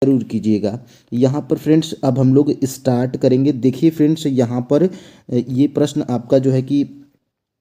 जरूर कीजिएगा। यहाँ पर फ्रेंड्स अब हम लोग स्टार्ट करेंगे। देखिए फ्रेंड्स, यहाँ पर ये प्रश्न आपका जो है कि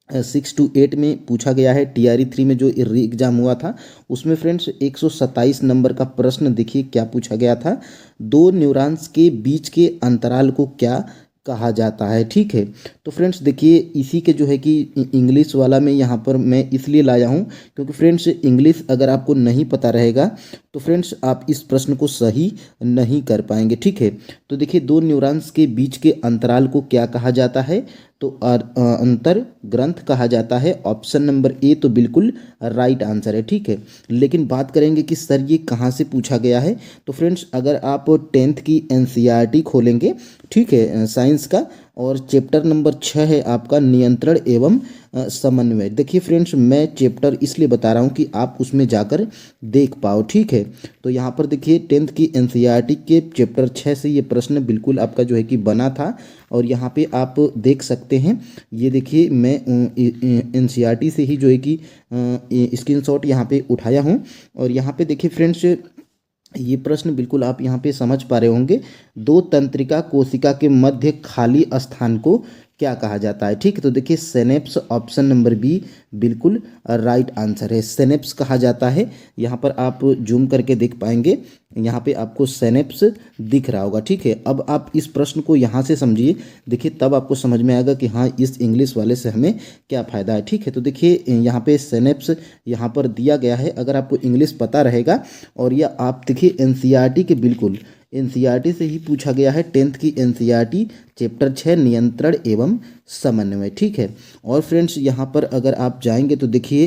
6 to 8 में पूछा गया है। TRE 3 में जो री एग्ज़ाम हुआ था उसमें फ्रेंड्स 127 नंबर का प्रश्न देखिए क्या पूछा गया था। दो न्यूरॉन्स के बीच के अंतराल को क्या कहा जाता है, ठीक है। तो फ्रेंड्स देखिए, इसी के जो है कि इंग्लिश वाला में यहाँ पर मैं इसलिए लाया हूँ क्योंकि फ्रेंड्स इंग्लिश अगर आपको नहीं पता रहेगा तो फ्रेंड्स आप इस प्रश्न को सही नहीं कर पाएंगे, ठीक है। तो देखिए, दो न्यूरॉन्स के बीच के अंतराल को क्या कहा जाता है, तो अंतर ग्रंथ कहा जाता है। ऑप्शन नंबर ए तो बिल्कुल राइट आंसर है, ठीक है। लेकिन बात करेंगे कि सर ये कहाँ से पूछा गया है, तो फ्रेंड्स अगर आप 10th की NCERT खोलेंगे, ठीक है, साइंस का, और चैप्टर नंबर 6 है आपका नियंत्रण एवं समन्वय। देखिए फ्रेंड्स, मैं चैप्टर इसलिए बता रहा हूँ कि आप उसमें जाकर देख पाओ, ठीक है। तो यहाँ पर देखिए 10th की NCERT के चैप्टर 6 से ये प्रश्न बिल्कुल आपका जो है कि बना था। और यहाँ पे आप देख सकते हैं, ये देखिए मैं NCERT से ही जो है कि स्क्रीनशॉट यहाँ पे उठाया हूँ। और यहाँ पे देखिए फ्रेंड्स, ये प्रश्न बिल्कुल आप यहाँ पे समझ पा रहे होंगे। दो तंत्रिका कोशिका के मध्य खाली स्थान को क्या कहा जाता है, ठीक है। तो देखिए सेनेप्स, ऑप्शन नंबर बी बिल्कुल राइट आंसर है। सेनेप्स कहा जाता है। यहाँ पर आप जूम करके देख पाएंगे, यहाँ पे आपको सेनेप्स दिख रहा होगा, ठीक है। अब आप इस प्रश्न को यहाँ से समझिए, देखिए तब आपको समझ में आएगा कि हाँ इस इंग्लिश वाले से हमें क्या फ़ायदा है, ठीक है। तो देखिए यहाँ पे सेनेप्स यहाँ पर दिया गया है। अगर आपको इंग्लिश पता रहेगा, और यह आप देखिए NCERT के बिल्कुल NCERT से ही पूछा गया है। 10th की NCERT चैप्टर 6 नियंत्रण एवं समन्वय, ठीक है। और फ्रेंड्स यहाँ पर अगर आप जाएंगे तो देखिए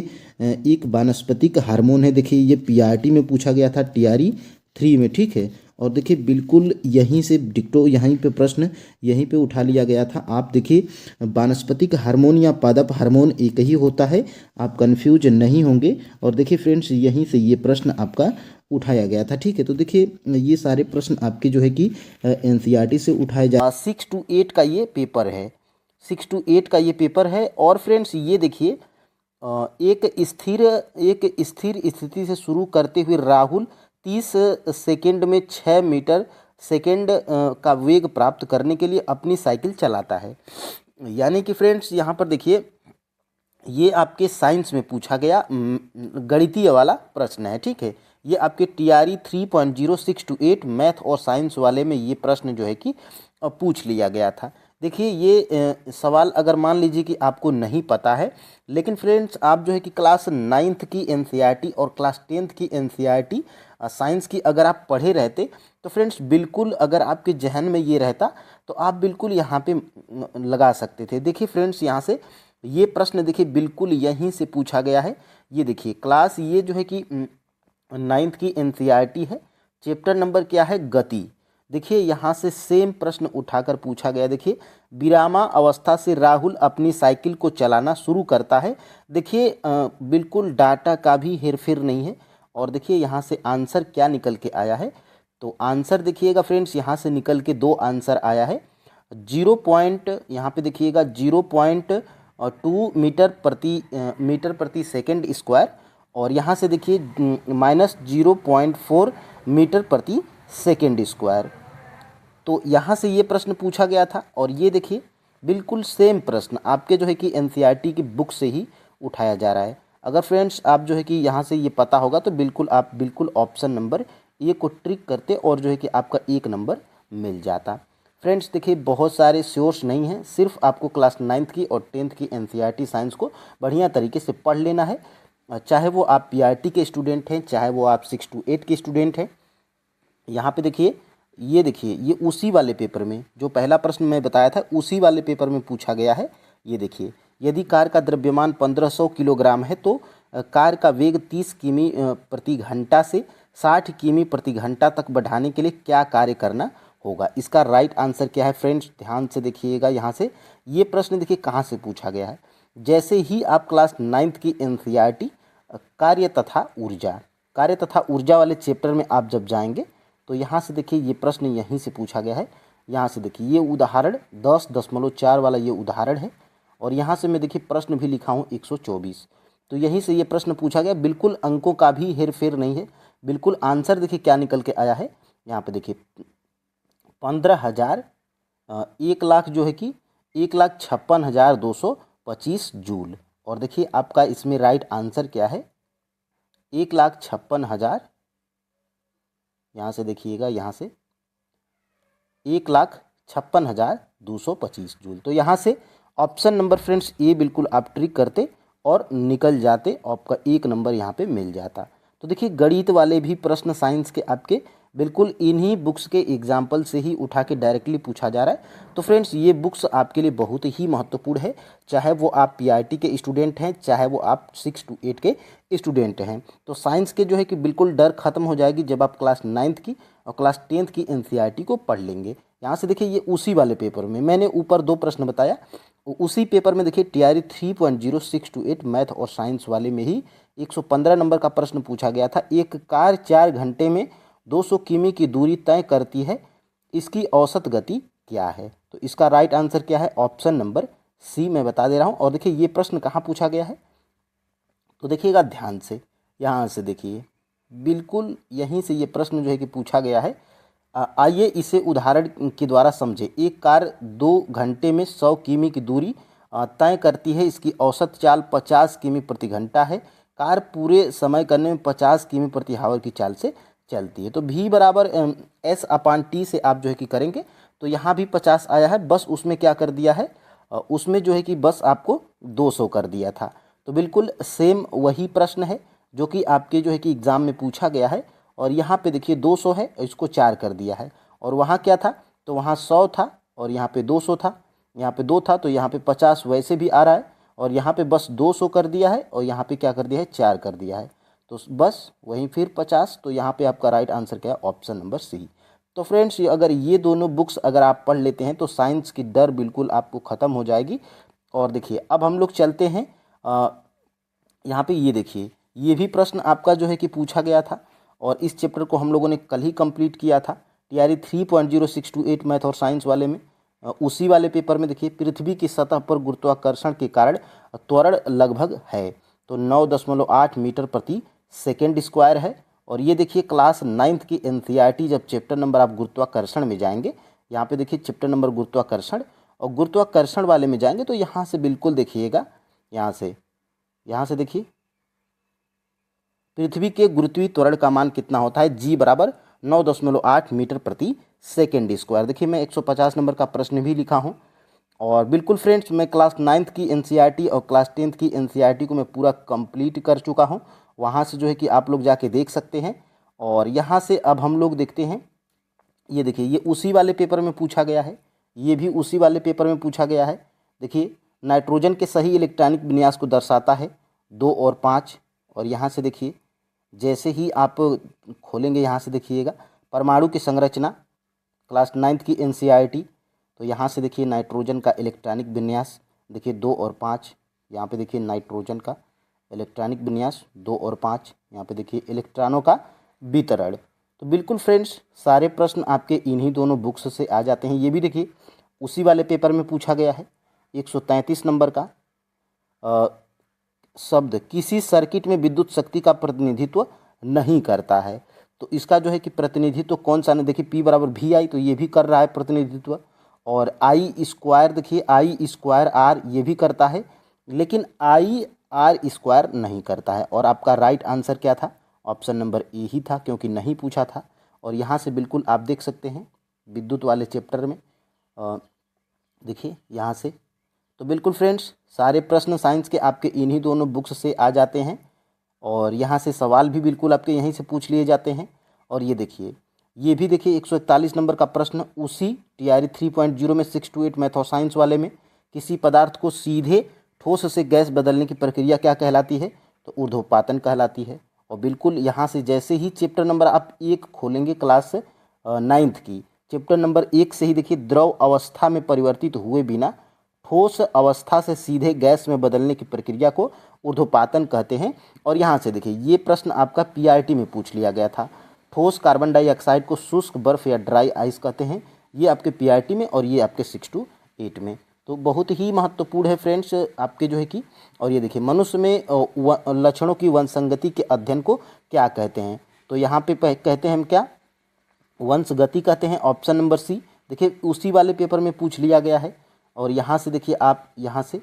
एक वानस्पतिक हार्मोन है। देखिए ये PRT में पूछा गया था, TRE 3 में, ठीक है। और देखिए बिल्कुल यहीं से डिक्टो यहीं पे प्रश्न यहीं पे उठा लिया गया था। आप देखिए वानस्पतिक हार्मोन या पादप हार्मोन एक ही होता है, आप कंफ्यूज नहीं होंगे। और देखिए फ्रेंड्स, यहीं से ये प्रश्न आपका उठाया गया था, ठीक है। तो देखिए ये सारे प्रश्न आपके जो है कि NCERT से उठाए जा 6 to 8 का ये पेपर है। 6 to 8 का ये पेपर है। और फ्रेंड्स ये देखिए एक स्थिर स्थिति से शुरू करते हुए राहुल 30 सेकेंड में 6 मीटर सेकेंड का वेग प्राप्त करने के लिए अपनी साइकिल चलाता है। यानी कि फ्रेंड्स यहाँ पर देखिए, ये आपके साइंस में पूछा गया गणितीय वाला प्रश्न है, ठीक है। ये आपके TRE 3.0 6 to 8 मैथ और साइंस वाले में ये प्रश्न जो है कि पूछ लिया गया था। देखिए ये सवाल अगर मान लीजिए कि आपको नहीं पता है, लेकिन फ्रेंड्स आप जो है कि क्लास 9th की NCERT और क्लास 10th की NCERT साइंस की अगर आप पढ़े रहते तो फ्रेंड्स बिल्कुल अगर आपके जहन में ये रहता तो आप बिल्कुल यहाँ पे लगा सकते थे। देखिए फ्रेंड्स, यहाँ से ये प्रश्न देखिए बिल्कुल यहीं से पूछा गया है। ये देखिए क्लास ये जो है कि 9th की NCERT है। चैप्टर नंबर क्या है, गति। देखिए यहाँ से सेम प्रश्न उठाकर पूछा गया। देखिए विरामा अवस्था से राहुल अपनी साइकिल को चलाना शुरू करता है। देखिए बिल्कुल डाटा का भी हेरफेर नहीं है। और देखिए यहाँ से आंसर क्या निकल के आया है, तो आंसर देखिएगा फ्रेंड्स, यहाँ से निकल के 2 आंसर आया है। 0 पॉइंट यहाँ पे देखिएगा 0.2 मीटर प्रति सेकेंड स्क्वायर, और यहाँ से देखिए -0.4 मीटर प्रति सेकेंड स्क्वायर। तो यहाँ से ये प्रश्न पूछा गया था। और ये देखिए बिल्कुल सेम प्रश्न आपके जो है कि NCERT की बुक से ही उठाया जा रहा है। अगर फ्रेंड्स आप जो है कि यहाँ से ये पता होगा तो बिल्कुल आप बिल्कुल ऑप्शन नंबर ए को ट्रिक करते और जो है कि आपका 1 नंबर मिल जाता। फ्रेंड्स देखिए बहुत सारे सोर्स नहीं हैं, सिर्फ आपको क्लास 9th की और 10th की NCERT साइंस को बढ़िया तरीके से पढ़ लेना है। चाहे वो आप PRT के स्टूडेंट हैं, चाहे वो आप 6 to 8 के स्टूडेंट हैं। यहाँ पे देखिए, ये देखिए ये उसी वाले पेपर में जो पहला प्रश्न मैं बताया था उसी वाले पेपर में पूछा गया है। ये देखिए, यदि कार का द्रव्यमान 1500 किलोग्राम है तो कार का वेग 30 किमी प्रति घंटा से 60 किमी प्रति घंटा तक बढ़ाने के लिए क्या कार्य करना होगा। इसका राइट आंसर क्या है फ्रेंड्स, ध्यान से देखिएगा। यहाँ से ये प्रश्न देखिए कहाँ से पूछा गया है। जैसे ही आप क्लास 9th की NCERT कार्य तथा ऊर्जा वाले चैप्टर में आप जब जाएंगे तो यहाँ से देखिए ये प्रश्न यहीं से पूछा गया है। यहाँ से देखिए ये उदाहरण 10.4 वाला ये उदाहरण है। और यहाँ से मैं देखिए प्रश्न भी लिखा हूँ 124। तो यहीं से ये प्रश्न पूछा गया। बिल्कुल अंकों का भी हेर फेर नहीं है, बिल्कुल आंसर देखिए क्या निकल के आया है। यहाँ पे देखिए 15,000 1 लाख जो है कि 1,56,225 जूल। और देखिए आपका इसमें राइट आंसर क्या है, 1,56,000, यहाँ से देखिएगा, यहाँ से 1,56,225 जूल। तो यहाँ से ऑप्शन नंबर फ्रेंड्स ए बिल्कुल आप ट्रिक करते और निकल जाते, आपका 1 नंबर यहाँ पे मिल जाता। तो देखिए गणित वाले भी प्रश्न साइंस के आपके बिल्कुल इन्हीं बुक्स के एग्जाम्पल से ही उठा के डायरेक्टली पूछा जा रहा है। तो फ्रेंड्स ये बुक्स आपके लिए बहुत ही महत्वपूर्ण है, चाहे वो आप पीआईटी के स्टूडेंट हैं, चाहे वो आप 6 to 8 के स्टूडेंट हैं। तो साइंस के जो है कि बिल्कुल डर खत्म हो जाएगी जब आप क्लास 9th की और क्लास 10th की एनसीईआरटी को पढ़ लेंगे। यहाँ से देखिए ये उसी वाले पेपर में मैंने ऊपर 2 प्रश्न बताया, उसी पेपर में देखिए टीआरई 3.0 6 to 8 मैथ और साइंस वाले में ही 115 नंबर का प्रश्न पूछा गया था। एक कार 4 घंटे में 200 किमी की दूरी तय करती है, इसकी औसत गति क्या है? तो इसका राइट आंसर क्या है, ऑप्शन नंबर सी मैं बता दे रहा हूँ। और देखिए ये प्रश्न कहाँ पूछा गया है, तो देखिएगा ध्यान से, यहाँ से देखिए बिल्कुल यहीं से ये प्रश्न जो है कि पूछा गया है। आइए इसे उदाहरण के द्वारा समझे। एक कार 2 घंटे में 100 किमी की दूरी तय करती है, इसकी औसत चाल 50 किमी प्रति घंटा है। कार पूरे समय करने में 50 किमी प्रति हावर की चाल से चलती है। तो v बराबर S/T से आप जो है कि करेंगे, तो यहाँ भी 50 आया है, बस उसमें क्या कर दिया है, उसमें जो है कि बस आपको 200 कर दिया था। तो बिल्कुल सेम वही प्रश्न है जो कि आपके जो है कि एग्ज़ाम में पूछा गया है। और यहाँ पे देखिए 200 है, इसको 4 कर दिया है। और वहाँ क्या था, तो वहाँ 100 था और यहाँ पे 200 था, यहाँ पे 2 था, तो यहाँ पे 50 वैसे भी आ रहा है और यहाँ पे बस 200 कर दिया है और यहाँ पे क्या कर दिया है, 4 कर दिया है, तो बस वहीं फिर 50। तो यहाँ पे आपका राइट आंसर क्या है, ऑप्शन नंबर सी। तो फ्रेंड्स अगर ये दोनों बुक्स अगर आप पढ़ लेते हैं तो साइंस की डर बिल्कुल आपको ख़त्म हो जाएगी। और देखिए अब हम लोग चलते हैं, यहाँ पे ये देखिए ये भी प्रश्न आपका जो है कि पूछा गया था और इस चैप्टर को हम लोगों ने कल ही कंप्लीट किया था टीआरई 3.0 6 to 8 मैथ और साइंस वाले में। उसी वाले पेपर में देखिए पृथ्वी की सतह पर गुरुत्वाकर्षण के कारण त्वरण लगभग है, तो 9.8 मीटर प्रति सेकेंड स्क्वायर है। और ये देखिए क्लास 9th की एनसीईआरटी जब चैप्टर नंबर आप गुरुत्वाकर्षण में जाएंगे, यहाँ पे देखिए चैप्टर नंबर गुरुत्वाकर्षण और गुरुत्वाकर्षण वाले में जाएंगे तो यहाँ से बिल्कुल देखिएगा, यहाँ से देखिए पृथ्वी के गुरुत्वीय त्वरण का मान कितना होता है, g बराबर 9.8 मीटर प्रति सेकेंड स्क्वायर। देखिए मैं 150 नंबर का प्रश्न भी लिखा हूँ। और बिल्कुल फ्रेंड्स मैं क्लास 9th की एनसीईआरटी और क्लास 10th की एनसीईआरटी को मैं पूरा कंप्लीट कर चुका हूँ, वहाँ से जो है कि आप लोग जाके देख सकते हैं। और यहाँ से अब हम लोग देखते हैं, ये देखिए ये उसी वाले पेपर में पूछा गया है, ये भी उसी वाले पेपर में पूछा गया है। देखिए नाइट्रोजन के सही इलेक्ट्रॉनिक विन्यास को दर्शाता है 2 और 5। और यहाँ से देखिए जैसे ही आप खोलेंगे, यहाँ से देखिएगा परमाणु की संरचना क्लास 9th की एनसीईआरटी, तो यहाँ से देखिए नाइट्रोजन का इलेक्ट्रॉनिक विन्यास देखिए 2 और 5, यहाँ पे देखिए नाइट्रोजन का इलेक्ट्रॉनिक विन्यास 2 और 5, यहाँ पे देखिए इलेक्ट्रॉनों का वितरण। तो बिल्कुल फ्रेंड्स सारे प्रश्न आपके इन्हीं दोनों बुक्स से आ जाते हैं। ये भी देखिए उसी वाले पेपर में पूछा गया है, 133 नंबर का शब्द किसी सर्किट में विद्युत शक्ति का प्रतिनिधित्व नहीं करता है। तो इसका जो है कि प्रतिनिधित्व कौन सा नहीं, देखिए P बराबर VI, तो ये भी कर रहा है प्रतिनिधित्व। और I स्क्वायर देखिए I स्क्वायर R ये भी करता है, लेकिन I R स्क्वायर नहीं करता है। और आपका राइट आंसर क्या था, ऑप्शन नंबर ए ही था, क्योंकि नहीं पूछा था। और यहाँ से बिल्कुल आप देख सकते हैं विद्युत वाले चैप्टर में देखिए यहाँ से, तो बिल्कुल फ्रेंड्स सारे प्रश्न साइंस के आपके इन्हीं दोनों बुक्स से आ जाते हैं। और यहाँ से सवाल भी बिल्कुल आपके यहीं से पूछ लिए जाते हैं। और ये देखिए ये भी देखिए 141 नंबर का प्रश्न उसी टीआरई 3.0 में 6 to 8 मैथ और साइंस वाले में, किसी पदार्थ को सीधे ठोस से गैस बदलने की प्रक्रिया क्या कहलाती है, तो ऊर्ध्वपातन कहलाती है। और बिल्कुल यहाँ से जैसे ही चैप्टर नंबर आप 1 खोलेंगे क्लास 9th की, चैप्टर नंबर 1 से ही देखिए द्रव अवस्था में परिवर्तित हुए बिना ठोस अवस्था से सीधे गैस में बदलने की प्रक्रिया को ऊर्ध्वपातन कहते हैं। और यहाँ से देखिए ये प्रश्न आपका पीआरटी में पूछ लिया गया था, ठोस कार्बन डाइऑक्साइड को शुष्क बर्फ या ड्राई आइस कहते हैं, ये आपके पीआरटी में और ये आपके 6 to 8 में। तो बहुत ही महत्वपूर्ण है फ्रेंड्स आपके जो है कि। और ये देखिए मनुष्य में लक्षणों की वंशंगति के अध्ययन को क्या कहते हैं, तो यहाँ पे कहते हैं हम क्या, वंश गति कहते हैं, ऑप्शन नंबर सी। देखिए उसी वाले पेपर में पूछ लिया गया है। और यहाँ से देखिए आप यहाँ से,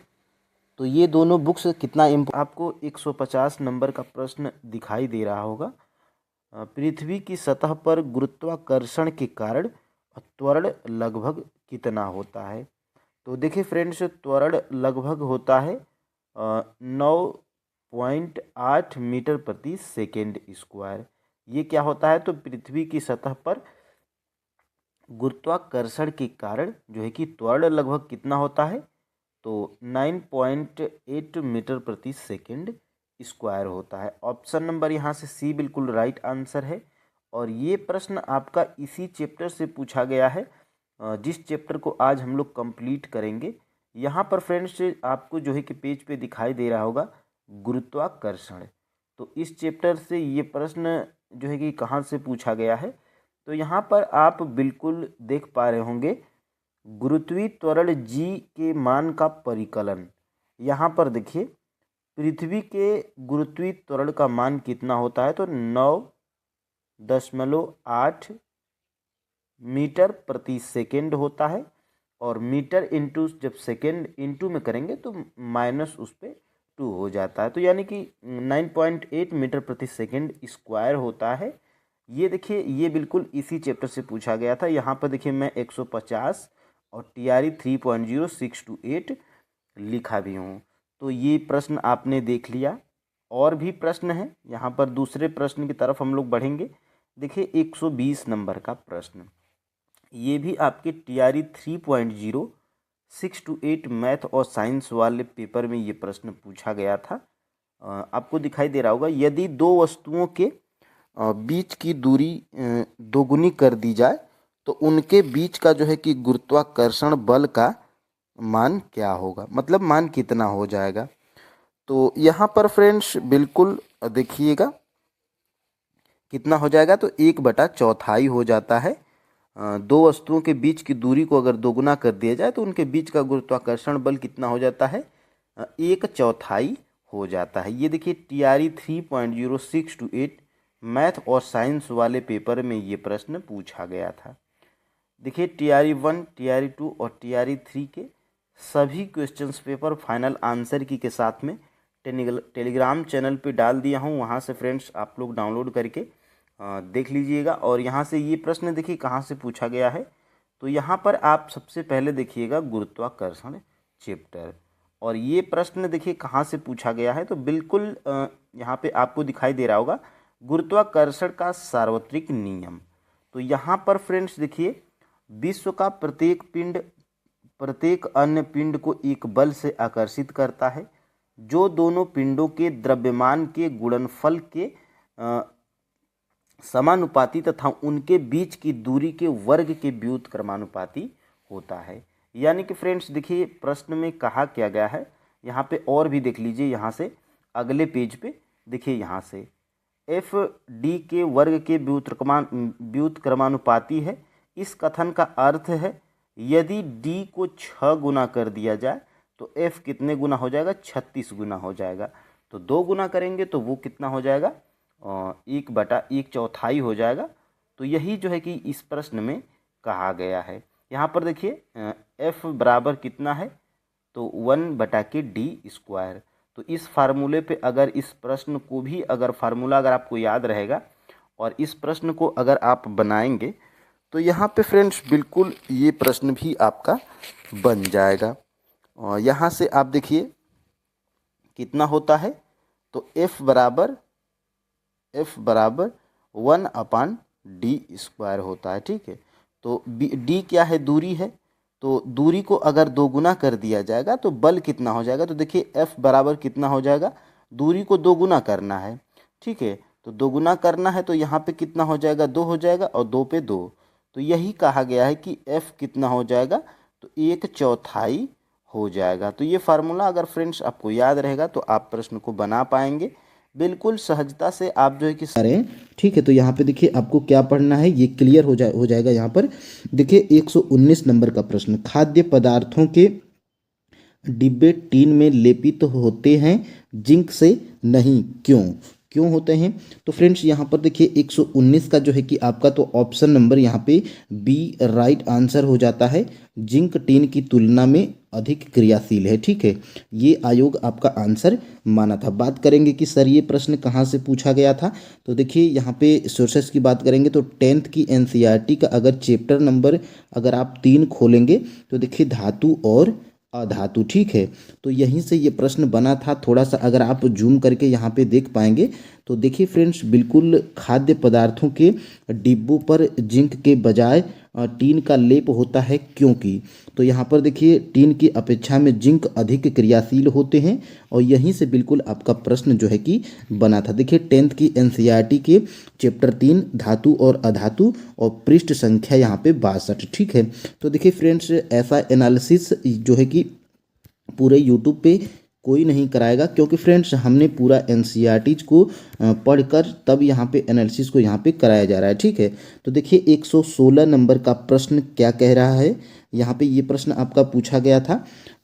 तो ये दोनों बुक्स कितना आपको 150 नंबर का प्रश्न दिखाई दे रहा होगा। पृथ्वी की सतह पर गुरुत्वाकर्षण के कारण त्वरण लगभग कितना होता है? तो देखिए फ्रेंड्स, त्वरण लगभग होता है 9.8 मीटर प्रति सेकेंड स्क्वायर। ये क्या होता है? तो पृथ्वी की सतह पर गुरुत्वाकर्षण के कारण जो है कि त्वरण लगभग कितना होता है? तो 9.8 मीटर प्रति सेकेंड स्क्वायर होता है। ऑप्शन नंबर यहाँ से सी बिल्कुल राइट आंसर है। और ये प्रश्न आपका इसी चैप्टर से पूछा गया है, जिस चैप्टर को आज हम लोग कंप्लीट करेंगे। यहाँ पर फ्रेंड्स आपको जो है कि पेज पे दिखाई दे रहा होगा गुरुत्वाकर्षण। तो इस चैप्टर से ये प्रश्न जो है कि कहाँ से पूछा गया है? तो यहाँ पर आप बिल्कुल देख पा रहे होंगे गुरुत्वीय त्वरण जी के मान का परिकलन। यहाँ पर देखिए पृथ्वी के गुरुत्वीय त्वरण का मान कितना होता है? तो 9.8 मीटर प्रति सेकेंड होता है। और मीटर इंटू जब सेकेंड इंटू में करेंगे तो माइनस उस पर 2 हो जाता है। तो यानी कि 9.8 मीटर प्रति सेकेंड स्क्वायर होता है। ये देखिए ये बिल्कुल इसी चैप्टर से पूछा गया था। यहाँ पर देखिए मैं 150 और TRE 3.0 628 लिखा भी हूँ। तो ये प्रश्न आपने देख लिया। और भी प्रश्न हैं, यहाँ पर दूसरे प्रश्न की तरफ हम लोग बढ़ेंगे। देखिए 120 नंबर का प्रश्न, ये भी आपके TRE 3.0 628 मैथ और साइंस वाले पेपर में ये प्रश्न पूछा गया था। आपको दिखाई दे रहा होगा, यदि दो वस्तुओं के बीच की दूरी दोगुनी कर दी जाए तो उनके बीच का जो है कि गुरुत्वाकर्षण बल का मान क्या होगा, मतलब मान कितना हो जाएगा? तो यहाँ पर फ्रेंड्स बिल्कुल देखिएगा कितना हो जाएगा। तो 1/4 हो जाता है। दो वस्तुओं के बीच की दूरी को अगर दोगुना कर दिया जाए तो उनके बीच का गुरुत्वाकर्षण बल कितना हो जाता है? 1/4 हो जाता है। ये देखिए TRE 3.0 628 मैथ और साइंस वाले पेपर में ये प्रश्न पूछा गया था। देखिए TRE 1, TRE 2 और TRE 3 के सभी क्वेश्चंस पेपर फाइनल आंसर की के साथ में टेलीग्राम चैनल पे डाल दिया हूँ। वहाँ से फ्रेंड्स आप लोग डाउनलोड करके देख लीजिएगा। और यहाँ से ये प्रश्न देखिए कहाँ से पूछा गया है। तो यहाँ पर आप सबसे पहले देखिएगा गुरुत्वाकर्षण चैप्टर, और ये प्रश्न देखिए कहाँ से पूछा गया है। तो बिल्कुल यहाँ पे आपको दिखाई दे रहा होगा गुरुत्वाकर्षण का सार्वत्रिक नियम। तो यहाँ पर फ्रेंड्स देखिए विश्व का प्रत्येक पिंड प्रत्येक अन्य पिंड को एक बल से आकर्षित करता है जो दोनों पिंडों के द्रव्यमान के गुणनफल के समानुपाती तथा उनके बीच की दूरी के वर्ग के व्युत्क्रमानुपाती होता है। यानी कि फ्रेंड्स देखिए प्रश्न में कहा क्या गया है, यहाँ पे और भी देख लीजिए। यहाँ से अगले पेज पे देखिए, यहाँ से FD के वर्ग के व्युत्क्रमानुपाती है। इस कथन का अर्थ है यदि D को 6 गुना कर दिया जाए तो F कितने गुना हो जाएगा? 36 गुना हो जाएगा। तो 2 गुना करेंगे तो वो कितना हो जाएगा? 1/1/4 हो जाएगा। तो यही जो है कि इस प्रश्न में कहा गया है। यहाँ पर देखिए F बराबर कितना है? तो 1/D²। तो इस फार्मूले पे अगर इस प्रश्न को भी अगर फार्मूला अगर आपको याद रहेगा और इस प्रश्न को अगर आप बनाएंगे तो यहाँ पे फ्रेंड्स बिल्कुल ये प्रश्न भी आपका बन जाएगा। और यहाँ से आप देखिए कितना होता है? तो F बराबर 1/D² होता है। ठीक है, तो D क्या है? दूरी है। तो दूरी को अगर दोगुना कर दिया जाएगा तो बल कितना हो जाएगा? तो देखिए F बराबर कितना हो जाएगा? दूरी को दोगुना करना है। ठीक है, तो दोगुना करना है तो यहाँ पे कितना हो जाएगा? 2 हो जाएगा और 2 पे 2। तो यही कहा गया है कि F कितना हो जाएगा? तो 1/4 हो जाएगा। तो ये फार्मूला अगर फ्रेंड्स आपको याद रहेगा तो आप प्रश्न को बना पाएंगे बिल्कुल सहजता से। आप जो है कि सारे ठीक है। तो यहाँ पे देखिए आपको क्या पढ़ना है ये क्लियर हो जाएगा। यहाँ पर देखिए 119 नंबर का प्रश्न, खाद्य पदार्थों के डिब्बे टीन में लेपित होते हैं जिंक से नहीं, क्यों? क्यों होते हैं? तो फ्रेंड्स यहाँ पर देखिए 119 का जो है कि आपका तो ऑप्शन नंबर यहाँ पे बी राइट आंसर हो जाता है। जिंक टीन की तुलना में अधिक क्रियाशील है, ठीक है, ये आयोग आपका आंसर माना था। बात करेंगे कि सर ये प्रश्न कहाँ से पूछा गया था, तो देखिए यहाँ पे सोर्सेस की बात करेंगे तो 10th की एनसीईआरटी का अगर चैप्टर नंबर अगर आप 3 खोलेंगे तो देखिए धातु और अधातु, ठीक है, तो यहीं से ये प्रश्न बना था। थोड़ा सा अगर आप जूम करके यहाँ पे देख पाएंगे तो देखिए फ्रेंड्स बिल्कुल खाद्य पदार्थों के डिब्बों पर जिंक के बजाय टीन का लेप होता है, क्योंकि तो यहाँ पर देखिए टीन की अपेक्षा में जिंक अधिक क्रियाशील होते हैं और यहीं से बिल्कुल आपका प्रश्न जो है कि बना था। देखिए 10th की एनसीईआरटी के चैप्टर 3 धातु और अधातु और पृष्ठ संख्या यहाँ पे 62, ठीक है। तो देखिए फ्रेंड्स ऐसा एनालिसिस जो है कि पूरे यूट्यूब पे कोई नहीं कराएगा, क्योंकि फ्रेंड्स हमने पूरा एनसीईआरटीज को पढ़कर तब यहाँ पे एनालिसिस को यहाँ पे कराया जा रहा है, ठीक है। तो देखिए 116 नंबर का प्रश्न क्या कह रहा है, यहाँ पे ये प्रश्न आपका पूछा गया था।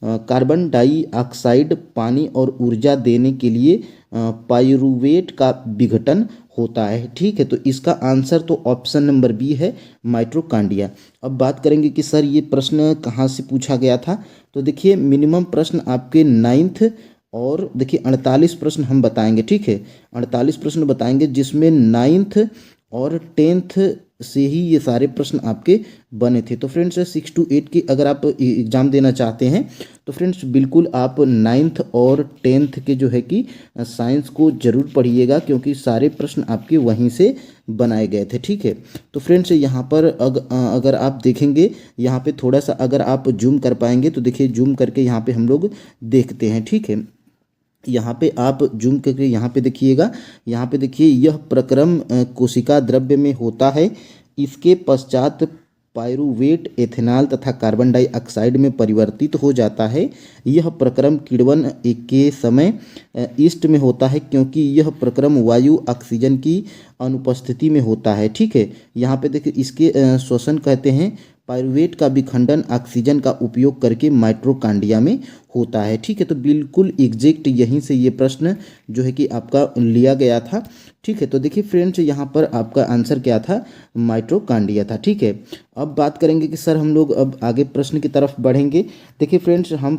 कार्बन डाइऑक्साइड पानी और ऊर्जा देने के लिए पाइरूवेट का विघटन होता है, ठीक है, तो इसका आंसर तो ऑप्शन नंबर बी है, माइटोकॉन्ड्रिया। अब बात करेंगे कि सर ये प्रश्न कहाँ से पूछा गया था, तो देखिए मिनिमम प्रश्न आपके 9th और देखिए 48 प्रश्न हम बताएंगे, ठीक है, 48 प्रश्न बताएंगे जिसमें 9th और 10th से ही ये सारे प्रश्न आपके बने थे। तो फ्रेंड्स 6 to 8 की अगर आप एग्ज़ाम देना चाहते हैं तो फ्रेंड्स बिल्कुल आप 9th और 10th के जो है कि साइंस को ज़रूर पढ़िएगा, क्योंकि सारे प्रश्न आपके वहीं से बनाए गए थे, ठीक है। तो फ्रेंड्स यहाँ पर अगर आप देखेंगे यहाँ पे थोड़ा सा अगर आप जूम कर पाएंगे तो देखिए जूम करके यहाँ पे हम लोग देखते हैं, ठीक है। यहाँ पे आप जूम करके यहाँ पे देखिएगा, यहाँ पे देखिए यह प्रक्रम कोशिका द्रव्य में होता है। इसके पश्चात पाइरूवेट एथेनॉल तथा कार्बन डाइऑक्साइड में परिवर्तित हो जाता है। यह प्रक्रम किण्वन के समय ईस्ट में होता है, क्योंकि यह प्रक्रम वायु ऑक्सीजन की अनुपस्थिति में होता है, ठीक है। यहाँ पे देखिए इसके श्वसन कहते हैं। पाइरूवेट का विखंडन ऑक्सीजन का उपयोग करके माइटोकॉन्ड्रिया में होता है, ठीक है। तो बिल्कुल एग्जैक्ट यहीं से ये प्रश्न जो है कि आपका लिया गया था, ठीक है। तो देखिए फ्रेंड्स यहाँ पर आपका आंसर क्या था, माइटोकॉन्ड्रिया था, ठीक है। अब बात करेंगे कि सर हम लोग अब आगे प्रश्न की तरफ बढ़ेंगे। देखिए फ्रेंड्स हम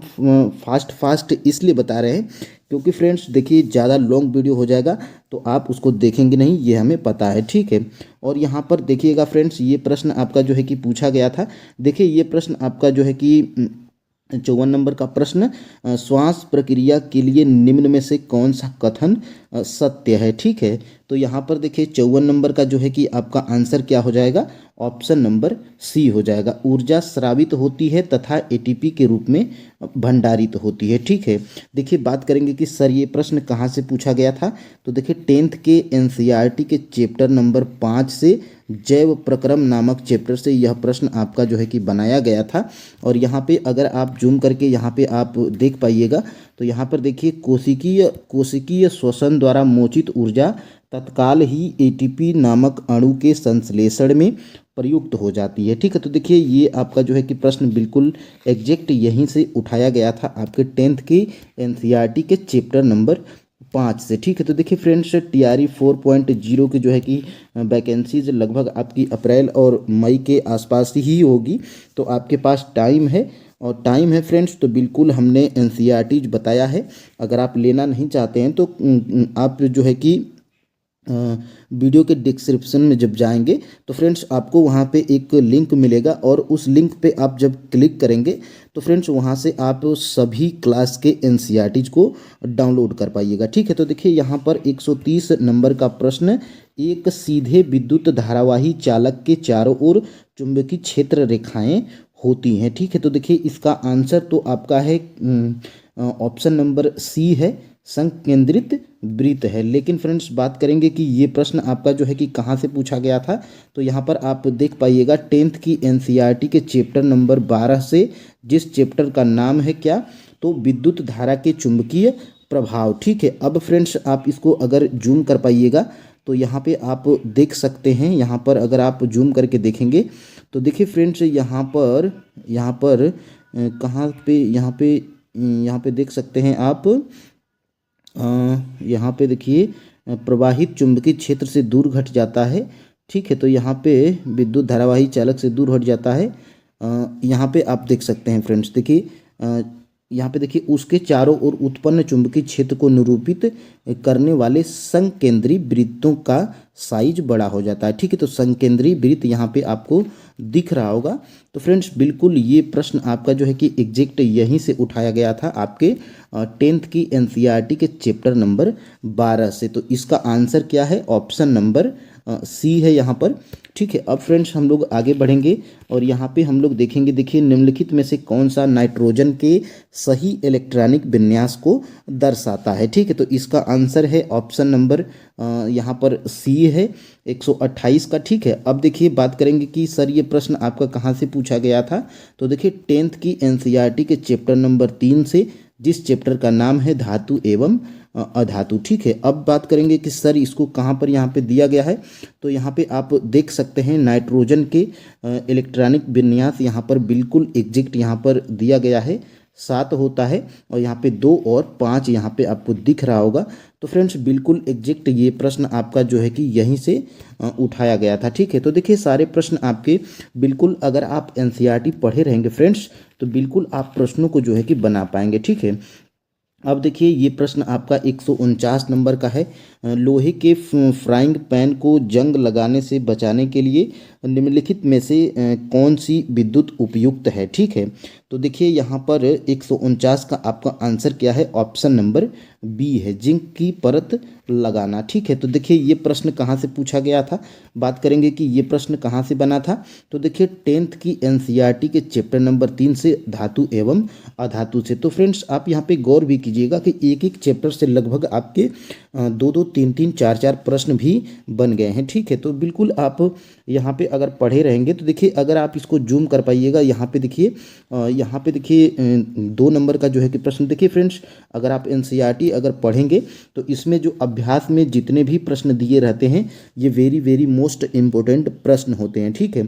फास्ट इसलिए बता रहे हैं क्योंकि फ्रेंड्स देखिए ज़्यादा लॉन्ग वीडियो हो जाएगा तो आप उसको देखेंगे नहीं, ये हमें पता है, ठीक है। और यहाँ पर देखिएगा फ्रेंड्स ये प्रश्न आपका जो है कि पूछा गया था। देखिए ये प्रश्न आपका जो है कि 54 नंबर का प्रश्न, श्वास प्रक्रिया के लिए निम्न में से कौन सा कथन सत्य है, ठीक है। तो यहाँ पर देखिए 54 नंबर का जो है कि आपका आंसर क्या हो जाएगा, ऑप्शन नंबर सी हो जाएगा। ऊर्जा स्रावित होती है तथा एटीपी के रूप में भंडारित होती है, ठीक है। देखिए बात करेंगे कि सर ये प्रश्न कहाँ से पूछा गया था, तो देखिए 10th के एनसीईआरटी के चैप्टर नंबर 5 से जैव प्रक्रम नामक चैप्टर से यह प्रश्न आपका जो है कि बनाया गया था। और यहाँ पे अगर आप जूम करके यहाँ पे आप देख पाइएगा तो यहाँ पर देखिए कोशिकीय श्वसन द्वारा मोचित ऊर्जा तत्काल ही एटीपी नामक अणु के संश्लेषण में प्रयुक्त हो जाती है, ठीक है। तो देखिए ये आपका जो है कि प्रश्न बिल्कुल एग्जैक्ट यहीं से उठाया गया था आपके 10th की एनसीईआरटी के चैप्टर नंबर 5 से, ठीक है। तो देखिए फ्रेंड्स टीआरई 4.0 की जो है कि वैकेंसीज लगभग आपकी अप्रैल और मई के आसपास ही होगी, तो आपके पास टाइम है और टाइम है फ्रेंड्स, तो बिल्कुल हमने एनसीईआरटी बताया है। अगर आप लेना नहीं चाहते हैं तो आप जो है कि वीडियो के डिस्क्रिप्शन में जब जाएंगे तो फ्रेंड्स आपको वहाँ पे एक लिंक मिलेगा और उस लिंक पे आप जब क्लिक करेंगे तो फ्रेंड्स वहाँ से आप सभी क्लास के एनसीईआरटीज को डाउनलोड कर पाइएगा, ठीक है। तो देखिए यहाँ पर 130 नंबर का प्रश्न, एक सीधे विद्युत धारावाही चालक के चारों ओर चुंबकीय क्षेत्र रेखाएं होती हैं, ठीक है। तो देखिए इसका आंसर तो आपका है ऑप्शन नंबर सी है, संकेंद्रित वृत्त है। लेकिन फ्रेंड्स बात करेंगे कि ये प्रश्न आपका जो है कि कहाँ से पूछा गया था, तो यहाँ पर आप देख पाइएगा 10th की एनसीईआरटी के चैप्टर नंबर 12 से, जिस चैप्टर का नाम है क्या, तो विद्युत धारा के चुंबकीय प्रभाव, ठीक है। अब फ्रेंड्स आप इसको अगर जूम कर पाइएगा तो यहाँ पे आप देख सकते हैं। यहाँ पर अगर आप जूम करके देखेंगे तो देखिए फ्रेंड्स यहाँ पर कहाँ पे यहाँ पे देख सकते हैं आप, यहाँ पे देखिए प्रवाहित चुंबकीय क्षेत्र से दूर घट जाता है। ठीक है, तो यहाँ पे विद्युत धारावाही चालक से दूर हट जाता है। यहाँ पे आप देख सकते हैं फ्रेंड्स, देखिए यहाँ पे देखिए उसके चारों ओर उत्पन्न चुंबकीय क्षेत्र को निरूपित करने वाले संकेंद्री वृत्तों का साइज बड़ा हो जाता है। ठीक है, तो संकेंद्री वृत्त यहाँ पे आपको दिख रहा होगा। तो फ्रेंड्स बिल्कुल ये प्रश्न आपका जो है कि एग्जैक्ट यहीं से उठाया गया था आपके 10th की एनसीईआरटी के चैप्टर नंबर 12 से। तो इसका आंसर क्या है? ऑप्शन नंबर सी है यहाँ पर। ठीक है, अब फ्रेंड्स हम लोग आगे बढ़ेंगे और यहाँ पे हम लोग देखेंगे, देखिए निम्नलिखित में से कौन सा नाइट्रोजन के सही इलेक्ट्रॉनिक विन्यास को दर्शाता है। ठीक है, तो इसका आंसर है ऑप्शन नंबर यहाँ पर सी है 128 का। ठीक है, अब देखिए बात करेंगे कि सर ये प्रश्न आपका कहाँ से पूछा गया था। तो देखिए 10th की एनसीईआरटी के चैप्टर नंबर 3 से, जिस चैप्टर का नाम है धातु एवं अधातु। ठीक है, अब बात करेंगे कि सर इसको कहाँ पर यहाँ पे दिया गया है। तो यहाँ पे आप देख सकते हैं नाइट्रोजन के इलेक्ट्रॉनिक विन्यास यहाँ पर बिल्कुल एग्जैक्ट यहाँ पर दिया गया है। 7 होता है और यहाँ पे 2 और 5 यहाँ पे आपको दिख रहा होगा। तो फ्रेंड्स बिल्कुल एग्जैक्ट ये प्रश्न आपका जो है कि यहीं से उठाया गया था। ठीक है, तो देखिए सारे प्रश्न आपके बिल्कुल, अगर आप एनसीईआरटी पढ़े रहेंगे फ्रेंड्स तो बिल्कुल आप प्रश्नों को जो है कि बना पाएंगे। ठीक है, अब देखिए ये प्रश्न आपका 149 नंबर का है। लोहे के फ्राइंग पैन को जंग लगाने से बचाने के लिए निम्नलिखित में से कौन सी विद्युत उपयुक्त है। ठीक है, तो देखिए यहाँ पर 149 का आपका आंसर क्या है? ऑप्शन नंबर बी है, जिंक की परत लगाना। ठीक है, तो देखिए ये प्रश्न कहाँ से पूछा गया था, बात करेंगे कि ये प्रश्न कहाँ से बना था। तो देखिए 10th की एनसीईआरटी के चैप्टर नंबर 3 से धातु एवं अधातु से। तो फ्रेंड्स आप यहाँ पे गौर भी कीजिएगा कि एक एक चैप्टर से लगभग आपके 2-2, 3-3, 4-4 प्रश्न भी बन गए हैं। ठीक है, तो बिल्कुल आप यहाँ पे अगर पढ़े रहेंगे तो देखिए अगर आप इसको जूम कर पाइएगा, यहाँ पे देखिए 2 नंबर का जो है कि प्रश्न। देखिए फ्रेंड्स अगर आप एनसीईआरटी अगर पढ़ेंगे तो इसमें जो अभ्यास में जितने भी प्रश्न दिए रहते हैं ये वेरी वेरी मोस्ट इम्पोर्टेंट प्रश्न होते हैं। ठीक है,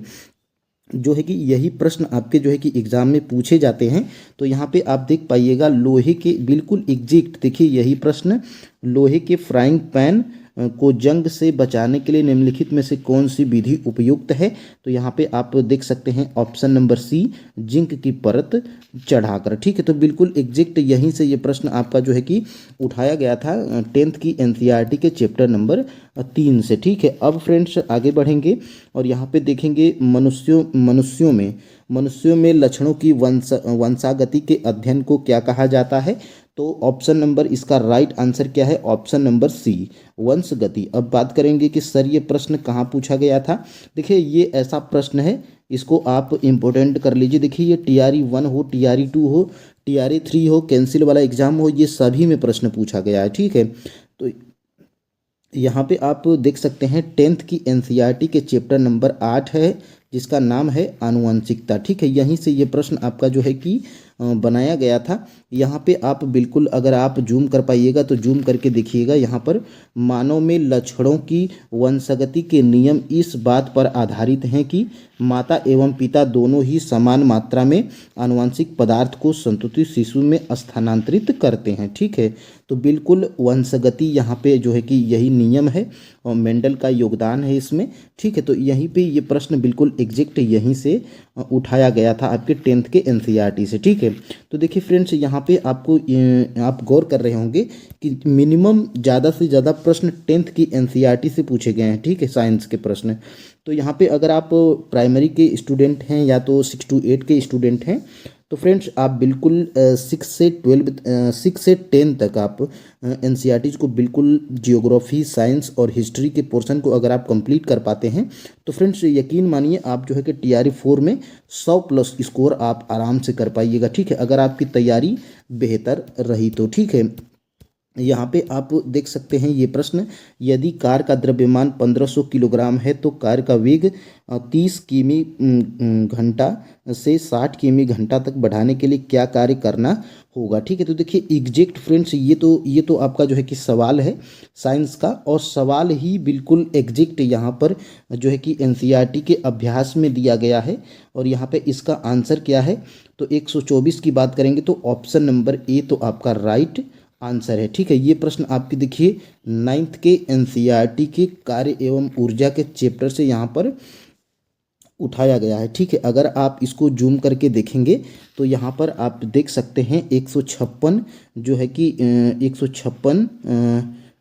जो है कि यही प्रश्न आपके जो है कि एग्जाम में पूछे जाते हैं। तो यहाँ पे आप देख पाइएगा लोहे के बिल्कुल एग्जैक्ट, देखिए यही प्रश्न, लोहे के फ्राइंग पैन को जंग से बचाने के लिए निम्नलिखित में से कौन सी विधि उपयुक्त है। तो यहाँ पे आप देख सकते हैं ऑप्शन नंबर सी, जिंक की परत चढ़ाकर। ठीक है, तो बिल्कुल एग्जैक्ट यहीं से ये प्रश्न आपका जो है कि उठाया गया था 10th की एनसीईआरटी के चैप्टर नंबर 3 से। ठीक है, अब फ्रेंड्स आगे बढ़ेंगे और यहाँ पे देखेंगे मनुष्यों में लक्षणों की वंशागति के अध्ययन को क्या कहा जाता है। तो ऑप्शन नंबर इसका राइट आंसर क्या है? ऑप्शन नंबर सी, वंशगति। अब बात करेंगे कि सर ये प्रश्न कहाँ पूछा गया था। देखिए ये ऐसा प्रश्न है, इसको आप इम्पोर्टेंट कर लीजिए। देखिए ये TRE 1 हो, TRE 2 हो, TRE 3 हो, कैंसिल वाला एग्जाम हो, ये सभी में प्रश्न पूछा गया है। ठीक है, तो यहाँ पे आप देख सकते हैं 10th की एनसीईआरटी के चैप्टर नंबर 8 है, जिसका नाम है आनुवंशिकता। ठीक है, यहीं से ये प्रश्न आपका जो है कि बनाया गया था। यहाँ पे आप बिल्कुल अगर आप जूम कर पाइएगा तो जूम करके देखिएगा, यहाँ पर मानव में लक्षणों की वंशगति के नियम इस बात पर आधारित हैं कि माता एवं पिता दोनों ही समान मात्रा में आनुवंशिक पदार्थ को संतुलित शिशु में स्थानांतरित करते हैं। ठीक है, तो बिल्कुल वंशगति यहाँ पे जो है कि यही नियम है और मेंडल का योगदान है इसमें। ठीक है, तो यहीं पे ये प्रश्न बिल्कुल एग्जैक्ट यहीं से उठाया गया था आपके 10th के एनसीईआरटी से। ठीक है, तो देखिए फ्रेंड्स यहाँ पे आपको आप गौर कर रहे होंगे कि मिनिमम ज़्यादा से ज़्यादा प्रश्न 10th की एनसीईआरटी से पूछे गए हैं। ठीक है, साइंस के प्रश्न। तो यहाँ पे अगर आप प्राइमरी के स्टूडेंट हैं या तो 6 to 8 के स्टूडेंट हैं तो फ्रेंड्स आप बिल्कुल 6 से 10 तक आप एनसीईआरटीज़ को बिल्कुल जियोग्राफी, साइंस और हिस्ट्री के पोर्शन को अगर आप कंप्लीट कर पाते हैं तो फ्रेंड्स यकीन मानिए आप जो है कि TRE 4 में 100+ स्कोर आप आराम से कर पाइएगा। ठीक है, अगर आपकी तैयारी बेहतर रही तो। ठीक है, यहाँ पे आप देख सकते हैं ये प्रश्न, यदि कार का द्रव्यमान 1500 किलोग्राम है तो कार का वेग 30 किमी घंटा से 60 किमी घंटा तक बढ़ाने के लिए क्या कार्य करना होगा। ठीक है, तो देखिए एग्जैक्ट फ्रेंड्स ये तो आपका जो है कि सवाल है साइंस का, और सवाल ही बिल्कुल एग्जैक्ट यहाँ पर जो है कि एनसीईआरटी के अभ्यास में दिया गया है। और यहाँ पे इसका आंसर क्या है? तो 124 की बात करेंगे तो ऑप्शन नंबर ए तो आपका राइट आंसर है। ठीक है, ये प्रश्न आपके देखिए 9th के एनसीईआरटी के कार्य एवं ऊर्जा के चैप्टर से यहाँ पर उठाया गया है। ठीक है, अगर आप इसको जूम करके देखेंगे तो यहाँ पर आप देख सकते हैं 156 जो है कि 156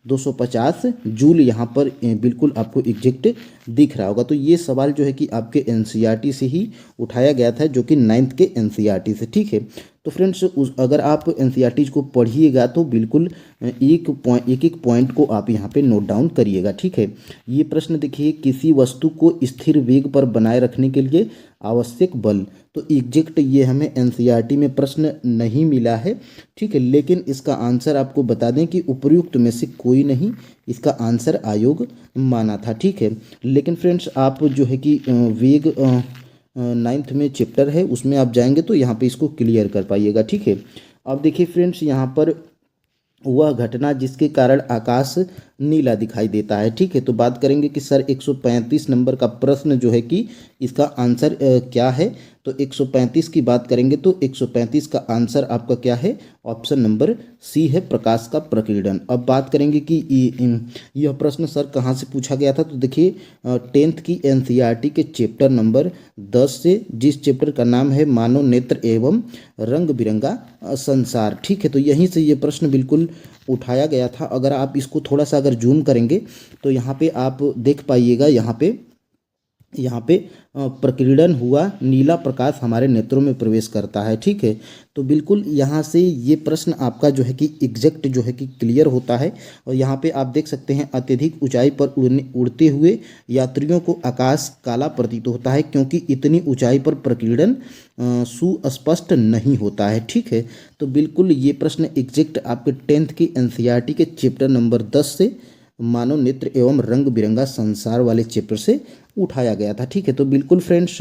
250 जूल यहाँ पर बिल्कुल आपको एग्जैक्ट दिख रहा होगा। तो ये सवाल जो है कि आपके एनसीईआरटी से ही उठाया गया था, जो कि 9th के एनसीईआरटी से। ठीक है, तो फ्रेंड्स अगर आप एनसीईआरटी को पढ़िएगा तो बिल्कुल एक एक पॉइंट को आप यहाँ पे नोट डाउन करिएगा। ठीक है, ये प्रश्न देखिए, किसी वस्तु को स्थिर वेग पर बनाए रखने के लिए आवश्यक बल, तो एग्जैक्ट ये हमें एनसीईआरटी में प्रश्न नहीं मिला है। ठीक है, लेकिन इसका आंसर आपको बता दें कि उपर्युक्त में से कोई नहीं इसका आंसर आयोग माना था। ठीक है, लेकिन फ्रेंड्स आप जो है कि वेग 9th में चैप्टर है उसमें आप जाएंगे तो यहाँ पे इसको क्लियर कर पाइएगा। ठीक है, अब देखिए फ्रेंड्स, यहाँ पर वह घटना जिसके कारण आकाश नीला दिखाई देता है। ठीक है, तो बात करेंगे कि सर 135 नंबर का प्रश्न जो है कि इसका आंसर क्या है। तो 135 की बात करेंगे तो 135 का आंसर आपका क्या है, ऑप्शन नंबर सी है, प्रकाश का प्रकीर्णन। अब बात करेंगे कि यह प्रश्न सर कहाँ से पूछा गया था। तो देखिए 10th की एनसीईआरटी के चैप्टर नंबर 10 से, जिस चैप्टर का नाम है मानव नेत्र एवं रंग बिरंगा संसार। ठीक है, तो यहीं से ये प्रश्न बिल्कुल उठाया गया था। अगर आप इसको थोड़ा सा अगर जूम करेंगे तो यहाँ पे आप देख पाइएगा, यहाँ पे प्रकीर्णन हुआ नीला प्रकाश हमारे नेत्रों में प्रवेश करता है। ठीक है, तो बिल्कुल यहाँ से ये प्रश्न आपका जो है कि एग्जैक्ट जो है कि क्लियर होता है। और यहाँ पे आप देख सकते हैं अत्यधिक ऊंचाई पर उड़ते हुए यात्रियों को आकाश काला प्रतीत होता है, क्योंकि इतनी ऊंचाई पर प्रकीर्णन सुस्पष्ट नहीं होता है। ठीक है, तो बिल्कुल ये प्रश्न एग्जैक्ट आपके 10th की एनसीईआरटी के चैप्टर नंबर 10 से, मानव नेत्र एवं रंग बिरंगा संसार वाले चैप्टर से उठाया गया था। ठीक है, तो बिल्कुल फ्रेंड्स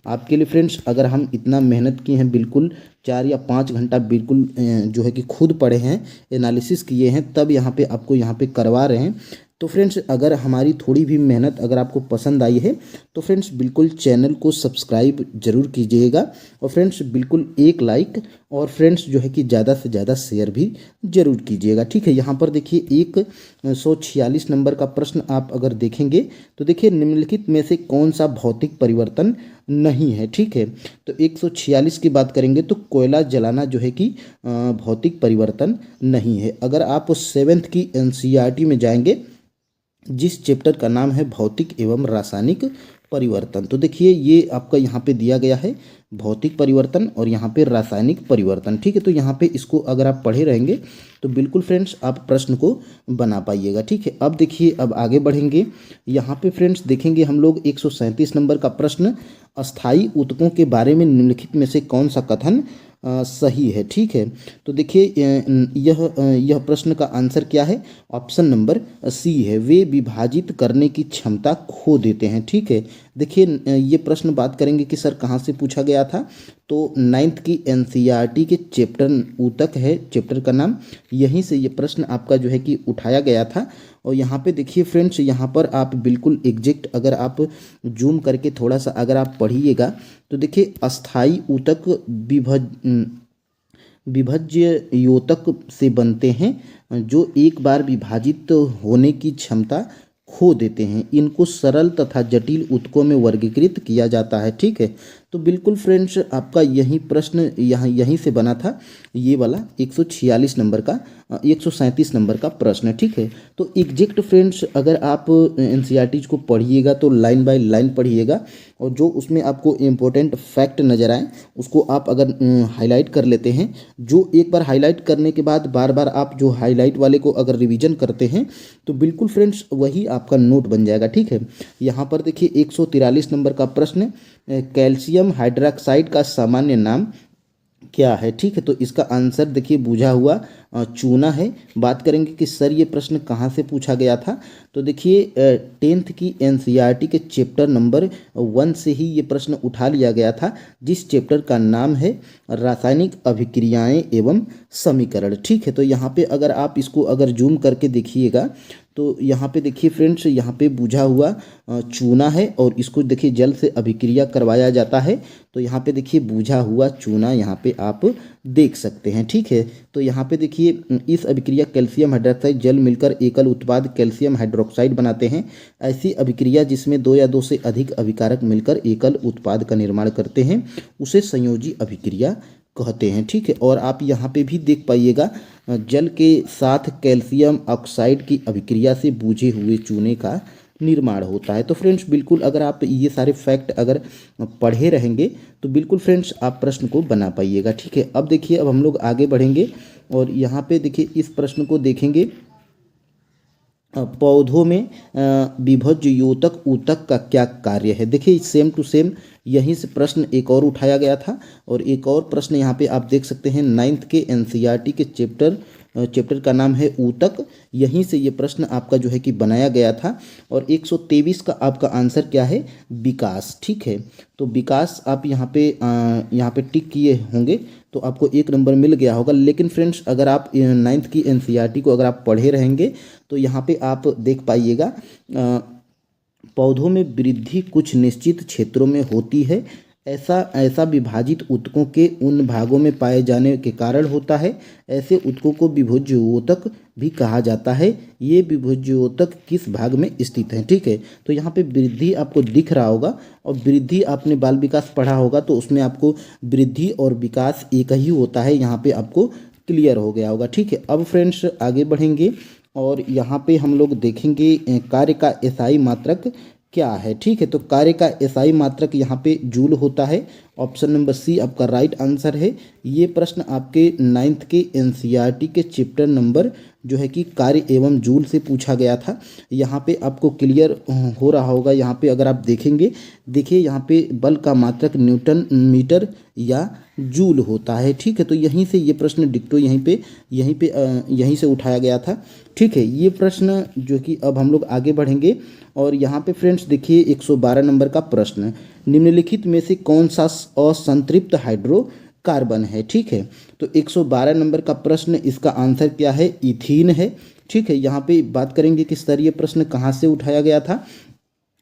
आपके लिए फ्रेंड्स, अगर हम इतना मेहनत किए हैं, बिल्कुल 4 या 5 घंटा बिल्कुल जो है कि खुद पढ़े हैं, एनालिसिस किए हैं, तब यहाँ पे आपको यहाँ पे करवा रहे हैं। तो फ्रेंड्स अगर हमारी थोड़ी भी मेहनत अगर आपको पसंद आई है तो फ्रेंड्स बिल्कुल चैनल को सब्सक्राइब जरूर कीजिएगा, और फ्रेंड्स बिल्कुल एक लाइक, और फ्रेंड्स जो है कि ज़्यादा से ज़्यादा शेयर भी जरूर कीजिएगा। ठीक है, यहाँ पर देखिए 146 नंबर का प्रश्न आप अगर देखेंगे तो देखिए निम्नलिखित में से कौन सा भौतिक परिवर्तन नहीं है। ठीक है, तो 146 की बात करेंगे तो कोयला जलाना जो है कि भौतिक परिवर्तन नहीं है। अगर आप 7th की एनसीईआरटी में जाएंगे, जिस चैप्टर का नाम है भौतिक एवं रासायनिक परिवर्तन, तो देखिए ये आपका यहाँ पे दिया गया है भौतिक परिवर्तन और यहाँ पे रासायनिक परिवर्तन। ठीक है, तो यहाँ पे इसको अगर आप पढ़े रहेंगे तो बिल्कुल फ्रेंड्स आप प्रश्न को बना पाइएगा। ठीक है, अब देखिए अब आगे बढ़ेंगे, यहाँ पे फ्रेंड्स देखेंगे हम लोग 137 नंबर का प्रश्न, अस्थाई ऊतकों के बारे में निम्नलिखित में से कौन सा कथन सही है। ठीक है, तो देखिए यह प्रश्न का आंसर क्या है, ऑप्शन नंबर सी है, वे विभाजित करने की क्षमता खो देते हैं। ठीक है, देखिए ये प्रश्न बात करेंगे कि सर कहाँ से पूछा गया था। तो 9th की एनसीईआरटी के चैप्टर ऊतक है चैप्टर का नाम, यहीं से ये प्रश्न आपका जो है कि उठाया गया था। और यहाँ पे देखिए फ्रेंड्स, यहाँ पर आप बिल्कुल एग्जैक्ट अगर आप जूम करके थोड़ा सा अगर आप पढ़िएगा तो देखिए अस्थाई ऊतक विभज्य योतक से बनते हैं, जो एक बार विभाजित होने की क्षमता खो देते हैं। इनको सरल तथा जटिल ऊतकों में वर्गीकृत किया जाता है। ठीक है, तो बिल्कुल फ्रेंड्स आपका यही प्रश्न यहीं से बना था, ये वाला 146 नंबर का 137 नंबर का प्रश्न। ठीक है, तो एग्जैक्ट फ्रेंड्स अगर आप एनसीईआरटी को पढ़िएगा तो लाइन बाय लाइन पढ़िएगा, और जो उसमें आपको इम्पोर्टेंट फैक्ट नज़र आए उसको आप अगर हाईलाइट कर लेते हैं, जो एक बार हाईलाइट करने के बाद बार बार आप जो हाईलाइट वाले को अगर रिवीजन करते हैं तो बिल्कुल फ्रेंड्स वही आपका नोट बन जाएगा। ठीक है, यहाँ पर देखिए 143 नंबर का प्रश्न, कैल्शियम हाइड्रोक्साइड का सामान्य नाम क्या है। ठीक है, तो इसका आंसर देखिए बुझा हुआ चूना है। बात करेंगे कि सर ये प्रश्न कहाँ से पूछा गया था, तो देखिए 10th की एनसीईआरटी के चैप्टर नंबर 1 से ही ये प्रश्न उठा लिया गया था, जिस चैप्टर का नाम है रासायनिक अभिक्रियाएं एवं समीकरण। ठीक है, तो यहाँ पे अगर आप इसको अगर जूम करके देखिएगा तो यहाँ पे देखिए फ्रेंड्स, यहाँ पे बुझा हुआ चूना है और इसको देखिए जल से अभिक्रिया करवाया जाता है। तो यहाँ पे देखिए बुझा हुआ चूना यहाँ पे आप देख सकते हैं। ठीक है, तो यहाँ पे देखिए इस अभिक्रिया कैल्शियम हाइड्रोक्साइड जल मिलकर एकल उत्पाद कैल्शियम हाइड्रोक्साइड बनाते हैं। ऐसी अभिक्रिया जिसमें दो या दो से अधिक अभिकारक मिलकर एकल उत्पाद का निर्माण करते हैं उसे संयोजी अभिक्रिया कहते हैं। ठीक है, और आप यहाँ पे भी देख पाइएगा जल के साथ कैल्शियम ऑक्साइड की अभिक्रिया से बूझे हुए चूने का निर्माण होता है। तो फ्रेंड्स बिल्कुल अगर आप ये सारे फैक्ट अगर पढ़े रहेंगे तो बिल्कुल फ्रेंड्स आप प्रश्न को बना पाइएगा। ठीक है, अब देखिए अब हम लोग आगे बढ़ेंगे और यहाँ पे देखिए इस प्रश्न को देखेंगे। पौधों में विभज्य योतक ऊतक का क्या कार्य है। देखिए सेम टू सेम यहीं से प्रश्न एक और उठाया गया था और एक और प्रश्न यहाँ पे आप देख सकते हैं 9th के एनसीईआरटी के चैप्टर का नाम है ऊतक। यहीं से ये प्रश्न आपका जो है कि बनाया गया था और 123 का आपका आंसर क्या है, विकास। ठीक है, तो विकास आप यहाँ पे टिक किए होंगे तो आपको 1 नंबर मिल गया होगा। लेकिन फ्रेंड्स अगर आप 9th की एनसीईआरटी को अगर आप पढ़े रहेंगे तो यहाँ पे आप देख पाइएगा पौधों में वृद्धि कुछ निश्चित क्षेत्रों में होती है। ऐसा विभाजित ऊतकों के उन भागों में पाए जाने के कारण होता है। ऐसे ऊतकों को विभज्योतक भी कहा जाता है। ये विभज्योतक किस भाग में स्थित है। ठीक है, तो यहाँ पे वृद्धि आपको दिख रहा होगा और वृद्धि आपने बाल विकास पढ़ा होगा तो उसमें आपको वृद्धि और विकास एक ही होता है, यहाँ पे आपको क्लियर हो गया होगा। ठीक है, अब फ्रेंड्स आगे बढ़ेंगे और यहाँ पे हम लोग देखेंगे कार्य का एसआई मात्रक क्या है। ठीक है, तो कार्य का एसआई मात्रक यहाँ पे जूल होता है। ऑप्शन नंबर सी आपका राइट आंसर है। ये प्रश्न आपके 9th के एनसीईआरटी के चैप्टर नंबर जो है कि कार्य एवं जूल से पूछा गया था। यहाँ पे आपको क्लियर हो रहा होगा। यहाँ पे अगर आप देखेंगे, देखिए यहाँ पे बल का मात्रक न्यूटन मीटर या जूल होता है। ठीक है, तो यहीं से ये प्रश्न डिक्टो यहीं से उठाया गया था। ठीक है, ये प्रश्न जो कि अब हम लोग आगे बढ़ेंगे और यहाँ पे फ्रेंड्स देखिए 112 नंबर का प्रश्न, निम्नलिखित में से कौन सा असंतृप्त हाइड्रोकार्बन है। ठीक है, तो 112 नंबर का प्रश्न, इसका आंसर क्या है, इथीन है। ठीक है, यहाँ पे बात करेंगे कि सर ये प्रश्न कहाँ से उठाया गया था।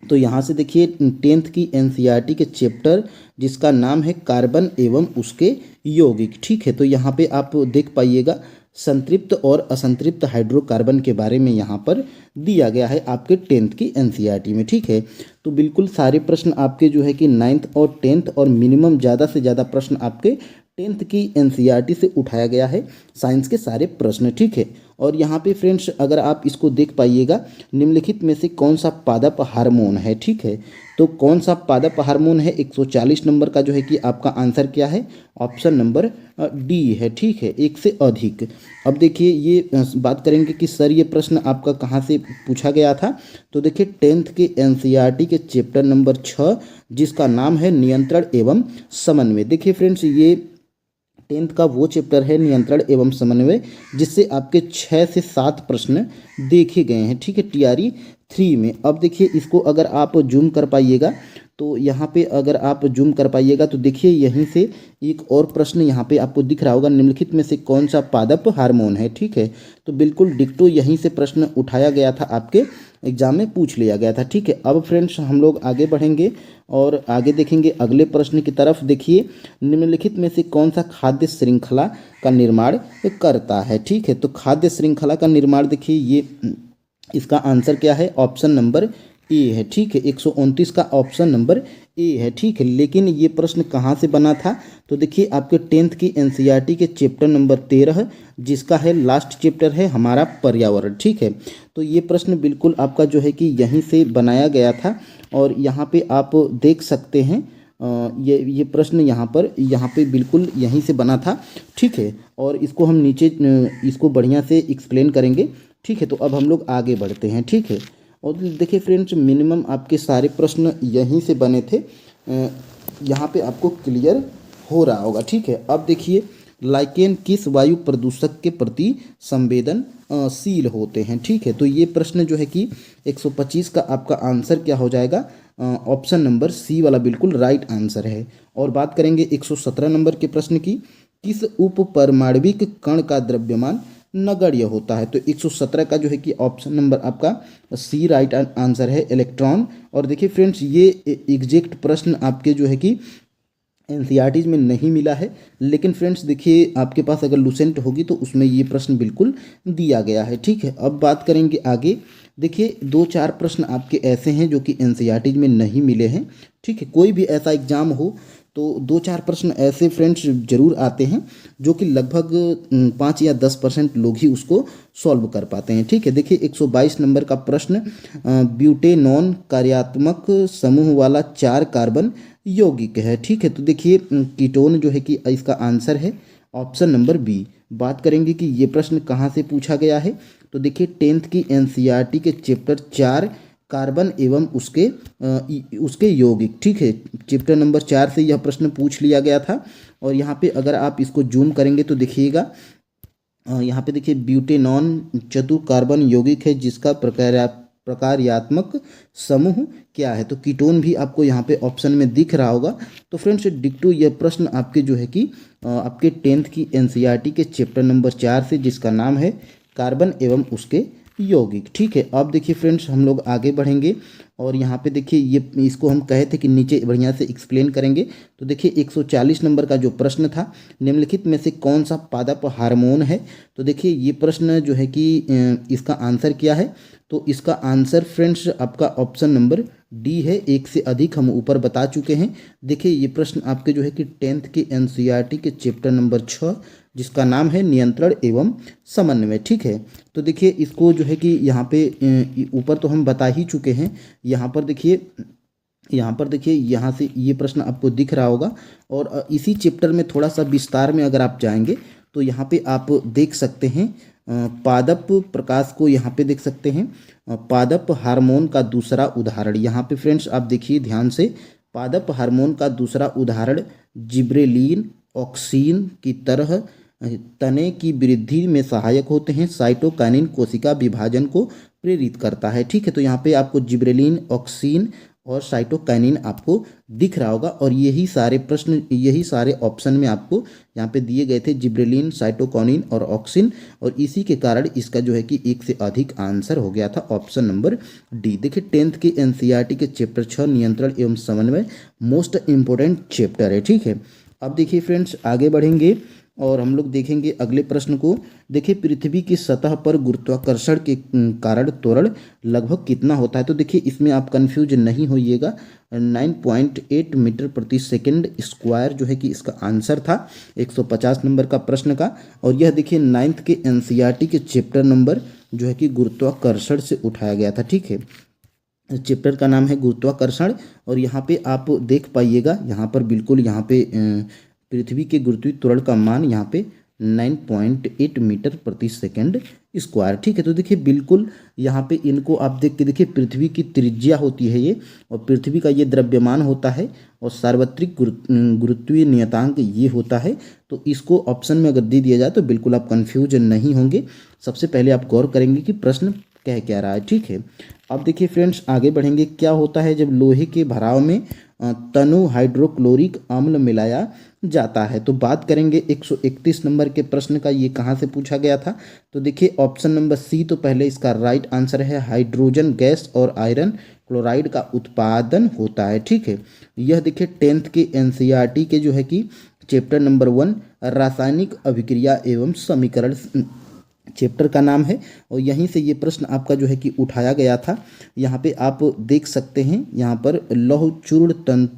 तो यहाँ से देखिए 10th की एनसीईआरटी के चैप्टर जिसका नाम है कार्बन एवं उसके यौगिक। ठीक है, तो यहाँ पे आप देख पाइएगा संतृप्त और असंतृप्त हाइड्रोकार्बन के बारे में यहाँ पर दिया गया है आपके 10th की एनसीईआरटी में। ठीक है, तो बिल्कुल सारे प्रश्न आपके जो है कि 9th और 10th और मिनिमम ज़्यादा से ज़्यादा प्रश्न आपके 10th की एनसीईआरटी से उठाया गया है, साइंस के सारे प्रश्न। ठीक है, और यहाँ पे फ्रेंड्स अगर आप इसको देख पाइएगा, निम्नलिखित में से कौन सा पादप हार्मोन है। ठीक है, तो कौन सा पादप हार्मोन है, 140 नंबर का जो है कि आपका आंसर क्या है, ऑप्शन नंबर डी है। ठीक है, एक से अधिक। अब देखिए ये बात करेंगे कि सर ये प्रश्न आपका कहाँ से पूछा गया था। तो देखिए 10th के एनसीईआरटी के चैप्टर नंबर 6 जिसका नाम है नियंत्रण एवं समन्वय। देखिए फ्रेंड्स ये 10th का वो चैप्टर है नियंत्रण एवं समन्वय जिससे आपके 6 से 7 प्रश्न देखे गए हैं। ठीक है, टीआरई 3 में। अब देखिए इसको अगर आप जूम कर पाइएगा तो यहाँ पे अगर आप जूम कर पाइएगा तो देखिए यहीं से एक और प्रश्न यहाँ पे आपको दिख रहा होगा, निम्नलिखित में से कौन सा पादप हार्मोन है। ठीक है, तो बिल्कुल डिक्टो यहीं से प्रश्न उठाया गया था, आपके एग्जाम में पूछ लिया गया था। ठीक है, अब फ्रेंड्स हम लोग आगे बढ़ेंगे और आगे देखेंगे अगले प्रश्न की तरफ। देखिए निम्नलिखित में से कौन सा खाद्य श्रृंखला का निर्माण करता है। ठीक है, तो खाद्य श्रृंखला का निर्माण देखिए ये इसका आंसर क्या है, ऑप्शन नंबर ए है। ठीक है, 129 का ऑप्शन नंबर ए है। ठीक है, लेकिन ये प्रश्न कहाँ से बना था। तो देखिए आपके 10th की एनसीईआरटी के चैप्टर नंबर 13 जिसका है लास्ट चैप्टर है हमारा पर्यावरण। ठीक है, तो ये प्रश्न बिल्कुल आपका जो है कि यहीं से बनाया गया था और यहाँ पे आप देख सकते हैं ये प्रश्न यहाँ पे बिल्कुल यहीं से बना था। ठीक है, और इसको हम नीचे इसको बढ़िया से एक्सप्लेन करेंगे। ठीक है, तो अब हम लोग आगे बढ़ते हैं। ठीक है, और देखिए फ्रेंड्स मिनिमम आपके सारे प्रश्न यहीं से बने थे, यहाँ पे आपको क्लियर हो रहा होगा। ठीक है, अब देखिए लाइकेन किस वायु प्रदूषक के प्रति संवेदनशील होते हैं। ठीक है, तो ये प्रश्न जो है कि 125 का आपका आंसर क्या हो जाएगा, ऑप्शन नंबर सी वाला बिल्कुल राइट आंसर है। और बात करेंगे 117 नंबर के प्रश्न की, किस उप परमाणविक कण का द्रव्यमान नगण्य होता है। तो 117 का जो है कि ऑप्शन नंबर आपका सी राइट आंसर है, इलेक्ट्रॉन। और देखिए फ्रेंड्स ये एग्जैक्ट प्रश्न आपके जो है कि एनसीईआरटीज में नहीं मिला है। लेकिन फ्रेंड्स देखिए, आपके पास अगर लुसेंट होगी तो उसमें ये प्रश्न बिल्कुल दिया गया है। ठीक है, अब बात करेंगे आगे। देखिए 2-4 प्रश्न आपके ऐसे हैं जो कि एनसीईआरटीज में नहीं मिले हैं। ठीक है, कोई भी ऐसा एग्जाम हो तो 2-4 प्रश्न ऐसे फ्रेंड्स जरूर आते हैं जो कि लगभग 5 या 10% लोग ही उसको सॉल्व कर पाते हैं। ठीक है, देखिए 122 नंबर का प्रश्न, ब्यूटेनॉन कार्यात्मक समूह वाला 4 कार्बन यौगिक है। ठीक है, तो देखिए कीटोन जो है कि इसका आंसर है ऑप्शन नंबर बी। बात करेंगे कि ये प्रश्न कहाँ से पूछा गया है, तो देखिए 10th की एनसीईआरटी के चैप्टर 4 कार्बन एवं उसके यौगिक। ठीक है, चैप्टर नंबर 4 से यह प्रश्न पूछ लिया गया था। और यहाँ पे अगर आप इसको जूम करेंगे तो देखिएगा, यहाँ पे देखिए ब्यूटेनॉन चतुर कार्बन यौगिक है जिसका प्रकार्यात्मक समूह क्या है, तो कीटोन भी आपको यहाँ पे ऑप्शन में दिख रहा होगा। तो फ्रेंड्स डिक्टो यह प्रश्न आपके जो है कि आपके 10th की एनसीईआरटी के चैप्टर नंबर 4 से, जिसका नाम है कार्बन एवं उसके यौगिक। ठीक है, अब देखिए फ्रेंड्स हम लोग आगे बढ़ेंगे और यहाँ पे देखिए ये इसको हम कहे थे कि नीचे बढ़िया से एक्सप्लेन करेंगे। तो देखिए 140 नंबर का जो प्रश्न था, निम्नलिखित में से कौन सा पादप हार्मोन है, तो देखिए ये प्रश्न जो है कि इसका आंसर क्या है, तो इसका आंसर फ्रेंड्स आपका ऑप्शन नंबर डी है। एक से अधिक हम ऊपर बता चुके हैं। देखिए ये प्रश्न आपके जो है कि 10th के एनसीईआरटी के चैप्टर नंबर 6, जिसका नाम है नियंत्रण एवं समन्वय। ठीक है, तो देखिए इसको जो है कि यहाँ पे ऊपर तो हम बता ही चुके हैं। यहाँ पर देखिए, यहाँ से ये प्रश्न आपको दिख रहा होगा। और इसी चैप्टर में थोड़ा सा विस्तार में अगर आप जाएंगे तो यहाँ पे आप देख सकते हैं पादप प्रकाश को यहाँ पे देख सकते हैं, पादप हार्मोन का दूसरा उदाहरण। यहाँ पे फ्रेंड्स आप देखिए ध्यान से, पादप हार्मोन का दूसरा उदाहरण जिब्रेलिन ऑक्सीन की तरह तने की वृद्धि में सहायक होते हैं। साइटोकाइनिन कोशिका विभाजन को प्रेरित करता है। ठीक है, तो यहाँ पे आपको जिब्रेलिन, ऑक्सीन और साइटोकाइनिन आपको दिख रहा होगा। और यही सारे प्रश्न, यही सारे ऑप्शन में आपको यहाँ पे दिए गए थे, जिब्रेलिन, साइटोकाइनिन और ऑक्सीन। और इसी के कारण इसका जो है कि एक से अधिक आंसर हो गया था ऑप्शन नंबर डी। देखिए 10th के एनसीईआरटी के चैप्टर 6 नियंत्रण एवं समन्वय मोस्ट इंपॉर्टेंट चैप्टर है। ठीक है, अब देखिए फ्रेंड्स आगे बढ़ेंगे और हम लोग देखेंगे अगले प्रश्न को। देखिए पृथ्वी की सतह पर गुरुत्वाकर्षण के कारण त्वरण लगभग कितना होता है, तो देखिए इसमें आप कंफ्यूज नहीं होइएगा। 9.8 मीटर प्रति सेकंड स्क्वायर जो है कि इसका आंसर था 150 नंबर का प्रश्न का। और यह देखिए 9th के एनसीईआरटी के चैप्टर नंबर जो है कि गुरुत्वाकर्षण से उठाया गया था। ठीक है, चैप्टर का नाम है गुरुत्वाकर्षण। और यहाँ पे आप देख पाइएगा, यहाँ पर बिल्कुल यहाँ पे पृथ्वी के गुरुत्वीय त्वरण का मान यहाँ पे 9.8 मीटर प्रति सेकंड स्क्वायर। ठीक है, तो देखिए बिल्कुल यहाँ पे इनको आप देख के देखिए, पृथ्वी की त्रिज्या होती है ये, और पृथ्वी का ये द्रव्यमान होता है, और सार्वत्रिक गुरुत्वीय नियतांक ये होता है। तो इसको ऑप्शन में अगर दे दिया जाए तो बिल्कुल आप कन्फ्यूज नहीं होंगे। सबसे पहले आप गौर करेंगे कि प्रश्न कह क्या रहा है। ठीक है, अब देखिए फ्रेंड्स आगे बढ़ेंगे। क्या होता है जब लोहे के भराव में तनु हाइड्रोक्लोरिक अम्ल मिलाया जाता है, तो बात करेंगे 131 नंबर के प्रश्न का। ये कहाँ से पूछा गया था, तो देखिए ऑप्शन नंबर सी तो पहले इसका राइट आंसर है। हाइड्रोजन गैस और आयरन क्लोराइड का उत्पादन होता है। ठीक है, यह देखिए 10th के एनसीईआरटी के जो है कि चैप्टर नंबर 1 रासायनिक अभिक्रिया एवं समीकरण चैप्टर का नाम है। और यहीं से ये प्रश्न आपका जो है कि उठाया गया था। यहाँ पे आप देख सकते हैं, यहाँ पर लौह चूर्ण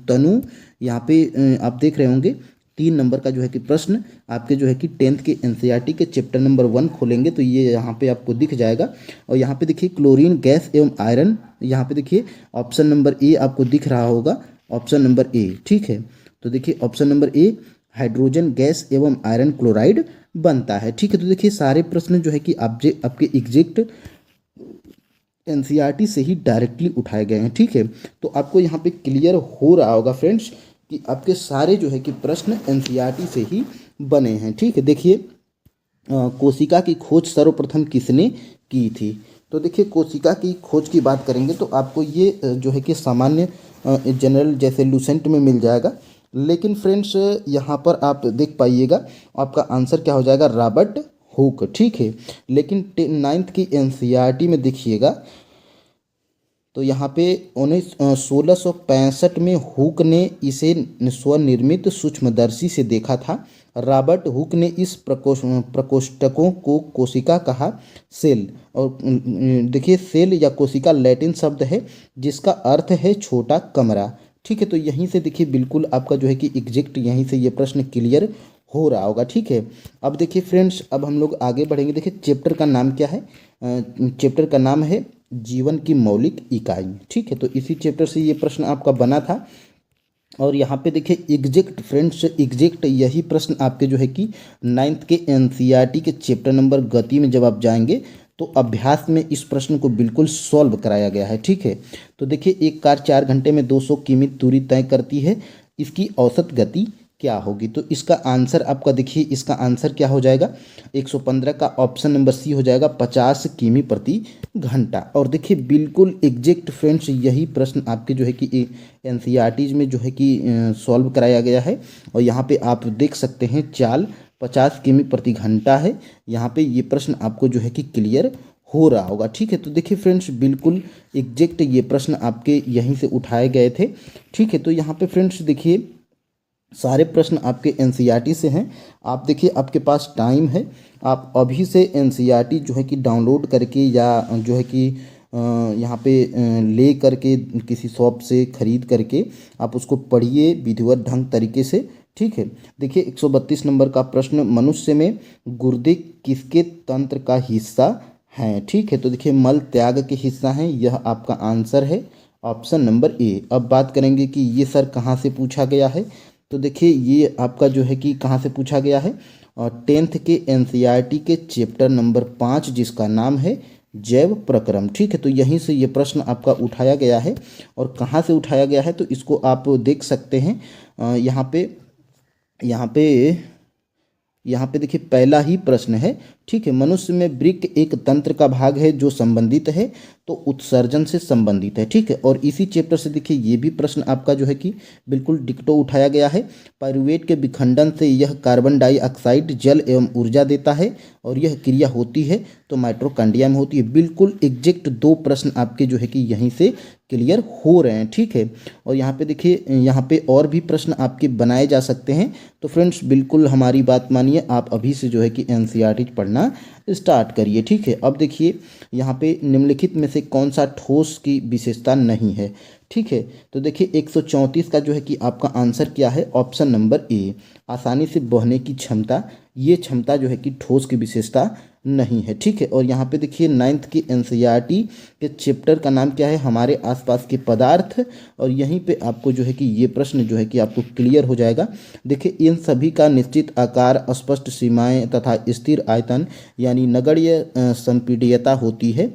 तनु, यहाँ पे आप देख रहे होंगे 3 नंबर का जो है कि प्रश्न आपके जो है कि 10th के एनसीईआरटी के चैप्टर नंबर 1 खोलेंगे तो ये यहाँ पे आपको दिख जाएगा। और यहाँ पे देखिए क्लोरीन गैस एवं आयरन, यहाँ पे देखिए ऑप्शन नंबर ए आपको दिख रहा होगा, ऑप्शन नंबर ए। ठीक है, तो देखिए option number A hydrogen gas एवं आयरन क्लोराइड बनता है। ठीक है, तो देखिए सारे प्रश्न जो है कि आपके एग्जैक्ट एनसीईआरटी से ही डायरेक्टली उठाए गए हैं। ठीक है, तो आपको यहाँ पे क्लियर हो रहा होगा फ्रेंड्स कि आपके सारे जो है कि प्रश्न एनसीईआरटी से ही बने हैं। ठीक है, देखिए कोशिका की खोज सर्वप्रथम किसने की थी, तो देखिए कोशिका की खोज की बात करेंगे तो आपको ये जो है कि सामान्य जनरल जैसे लूसेंट में मिल जाएगा। लेकिन फ्रेंड्स यहाँ पर आप देख पाइएगा आपका आंसर क्या हो जाएगा, रॉबर्ट हुक। ठीक है, लेकिन 9th की एनसीईआरटी में देखिएगा तो यहाँ पे 1665 में हुक ने इसे स्वनिर्मित सूक्ष्मदर्शी से देखा था। रॉबर्ट हुक ने इस प्रकोष्ठकों को कोशिका कहा, सेल। और देखिए सेल या कोशिका लैटिन शब्द है जिसका अर्थ है छोटा कमरा। ठीक है, तो यहीं से देखिए बिल्कुल आपका जो है कि एग्जैक्ट यहीं से ये प्रश्न क्लियर हो रहा होगा। ठीक है, अब देखिए फ्रेंड्स, अब हम लोग आगे बढ़ेंगे। देखिए चैप्टर का नाम क्या है? चैप्टर का नाम है जीवन की मौलिक इकाई। ठीक है, तो इसी चैप्टर से ये प्रश्न आपका बना था। और यहाँ पे देखिए एग्जैक्ट फ्रेंड्स, एग्जैक्ट यही प्रश्न आपके जो है कि 9th के एनसीईआरटी के चैप्टर नंबर गति में जब आप जाएंगे तो अभ्यास में इस प्रश्न को बिल्कुल सॉल्व कराया गया है। ठीक है, तो देखिए एक कार 4 घंटे में 200 किमी दूरी तय करती है, इसकी औसत गति क्या होगी? तो इसका आंसर आपका देखिए, इसका आंसर क्या हो जाएगा? 115 का ऑप्शन नंबर सी हो जाएगा, 50 किमी प्रति घंटा। और देखिए बिल्कुल एग्जैक्ट फ्रेंड्स यही प्रश्न आपके जो है कि एनसीईआरटीज में जो है कि सॉल्व कराया गया है। और यहाँ पे आप देख सकते हैं चाल 50 किमी प्रति घंटा है। यहाँ पे ये प्रश्न आपको जो है कि क्लियर हो रहा होगा। ठीक है, तो देखिए फ्रेंड्स बिल्कुल एग्जैक्ट ये प्रश्न आपके यहीं से उठाए गए थे। ठीक है, तो यहाँ पे फ्रेंड्स देखिए सारे प्रश्न आपके एनसीईआरटी से हैं। आप देखिए आपके पास टाइम है, आप अभी से एनसीईआरटी जो है कि डाउनलोड करके या जो है कि यहाँ पे ले करके किसी शॉप से ख़रीद करके आप उसको पढ़िए विधिवत ढंग तरीके से। ठीक है, देखिए 132 नंबर का प्रश्न, मनुष्य में गुर्दे किसके तंत्र का हिस्सा हैं? ठीक है, तो देखिए मल त्याग के हिस्सा हैं, यह आपका आंसर है ऑप्शन नंबर ए। अब बात करेंगे कि ये सर कहाँ से पूछा गया है? तो देखिए ये आपका जो है कि कहाँ से पूछा गया है? 10th के एनसीईआरटी के चैप्टर नंबर 5 जिसका नाम है जैव प्रक्रम। ठीक है, तो यहीं से ये प्रश्न आपका उठाया गया है। और कहाँ से उठाया गया है तो इसको आप देख सकते हैं यहाँ पे यहाँ पे देखिए पहला ही प्रश्न है। ठीक है, मनुष्य में वृक्क एक तंत्र का भाग है जो संबंधित है तो उत्सर्जन से संबंधित है। ठीक है, और इसी चैप्टर से देखिए ये भी प्रश्न आपका जो है कि बिल्कुल डिक्टो उठाया गया है। पाइरूवेट के विखंडन से यह कार्बन डाइऑक्साइड जल एवं ऊर्जा देता है और यह क्रिया होती है तो माइटोकॉन्ड्रिया में होती है। बिल्कुल एग्जैक्ट 2 प्रश्न आपके जो है कि यहीं से क्लियर हो रहे हैं। ठीक है, और यहाँ पे देखिए यहाँ पे और भी प्रश्न आपके बनाए जा सकते हैं। तो फ्रेंड्स बिल्कुल हमारी बात मानिए, आप अभी से जो है कि एनसीईआरटी पढ़ना स्टार्ट करिए। ठीक है, अब देखिए यहाँ पे निम्नलिखित में से कौन सा ठोस की विशेषता नहीं है? ठीक है, तो देखिए 134 का जो है कि आपका आंसर क्या है? ऑप्शन नंबर ए, आसानी से बहने की क्षमता। ये क्षमता जो है कि ठोस की विशेषता नहीं है। ठीक है, और यहाँ पे देखिए 9th की एनसीईआरटी के चैप्टर का नाम क्या है? हमारे आसपास के पदार्थ। और यहीं पे आपको जो है कि ये प्रश्न जो है कि आपको क्लियर हो जाएगा। देखिए इन सभी का निश्चित आकार, स्पष्ट सीमाएं तथा स्थिर आयतन यानी नगण्य संपीड्यता होती है।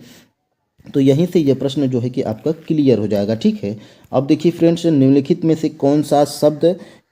तो यहीं से ये प्रश्न जो है कि आपका क्लियर हो जाएगा। ठीक है, अब देखिए फ्रेंड्स निम्नलिखित में से कौन सा शब्द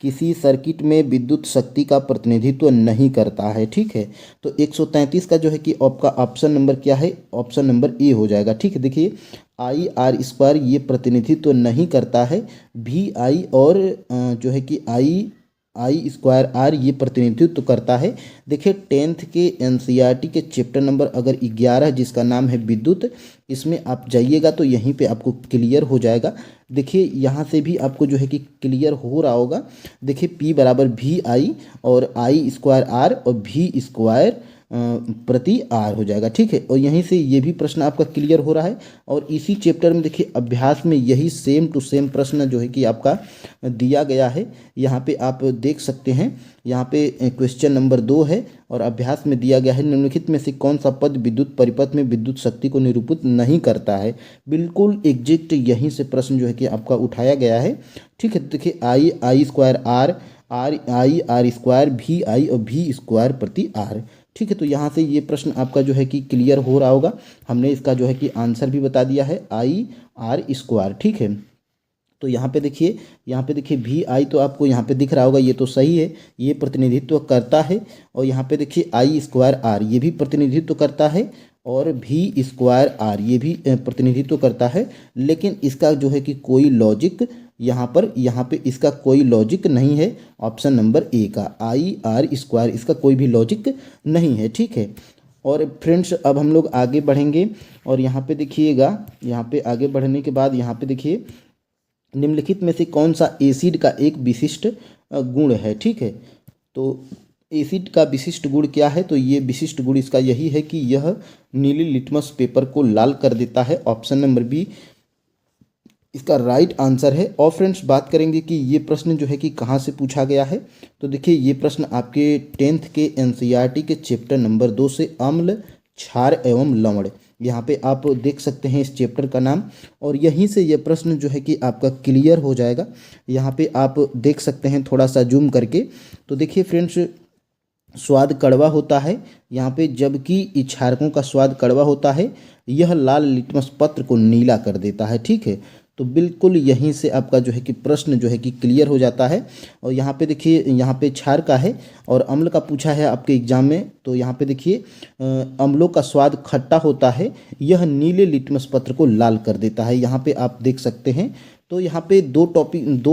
किसी सर्किट में विद्युत शक्ति का प्रतिनिधित्व नहीं करता है? ठीक है, तो 133 का जो है कि आपका ऑप्शन नंबर क्या है? ऑप्शन नंबर ए हो जाएगा। ठीक है, देखिए IR² ये प्रतिनिधित्व नहीं करता है, VI और जो है कि I² ये प्रतिनिधित्व करता है। देखिए 10th के एनसीईआरटी के चैप्टर नंबर अगर 11 जिसका नाम है विद्युत, इसमें आप जाइएगा तो यहीं पे आपको क्लियर हो जाएगा। देखिए यहाँ से भी आपको जो है कि क्लियर हो रहा होगा। देखिए P बराबर VI और I² और V² प्रति R हो जाएगा। ठीक है, और यहीं से ये भी प्रश्न आपका क्लियर हो रहा है। और इसी चैप्टर में देखिए अभ्यास में यही सेम टू सेम प्रश्न जो है कि आपका दिया गया है। यहाँ पे आप देख सकते हैं, यहाँ पे क्वेश्चन नंबर 2 है और अभ्यास में दिया गया है निम्नलिखित में से कौन सा पद विद्युत परिपथ में विद्युत शक्ति को निरूपित नहीं करता है? बिल्कुल एग्जैक्ट यहीं से प्रश्न जो है कि आपका उठाया गया है। ठीक है, देखिए I² R² VI और V² प्रति R। ठीक है, तो यहाँ से ये प्रश्न आपका जो है कि क्लियर हो रहा होगा। हमने इसका जो है कि आंसर भी बता दिया है IR²। ठीक है, तो यहाँ पे देखिए VI तो आपको यहाँ पे दिख रहा होगा, ये तो सही है, ये प्रतिनिधित्व करता है। और यहाँ पे देखिए I² ये भी प्रतिनिधित्व करता है और V² ये भी प्रतिनिधित्व करता है। लेकिन इसका जो है कि कोई लॉजिक यहाँ पे इसका कोई लॉजिक नहीं है। ऑप्शन नंबर ए का IR² इसका कोई भी लॉजिक नहीं है। ठीक है, और फ्रेंड्स अब हम लोग आगे बढ़ेंगे और यहाँ पे देखिएगा, यहाँ पे आगे बढ़ने के बाद यहाँ पे देखिए निम्नलिखित में से कौन सा एसिड का एक विशिष्ट गुण है। ठीक है, तो एसिड का विशिष्ट गुण क्या है, तो ये विशिष्ट गुण इसका यही है कि यह नीली लिटमस पेपर को लाल कर देता है। ऑप्शन नंबर बी इसका राइट आंसर है। और फ्रेंड्स बात करेंगे कि ये प्रश्न जो है कि कहाँ से पूछा गया है, तो देखिए ये प्रश्न आपके 10th के एनसीईआरटी के चैप्टर नंबर 2 से अम्ल, क्षार एवं लवण, यहाँ पे आप देख सकते हैं इस चैप्टर का नाम, और यहीं से ये प्रश्न जो है कि आपका क्लियर हो जाएगा। यहाँ पे आप देख सकते हैं थोड़ा सा जूम करके, तो देखिए फ्रेंड्स स्वाद कड़वा होता है यहाँ पे, जबकि क्षारकों का स्वाद कड़वा होता है। यह लाल लिटमस पत्र को नीला कर देता है। ठीक है, तो बिल्कुल यहीं से आपका जो है कि प्रश्न जो है कि क्लियर हो जाता है। और यहाँ पे देखिए, यहाँ पे क्षार का है और अम्ल का पूछा है आपके एग्जाम में, तो यहाँ पे देखिए अम्लों का स्वाद खट्टा होता है, यह नीले लिटमस पत्र को लाल कर देता है। यहाँ पे आप देख सकते हैं। तो यहाँ पे दो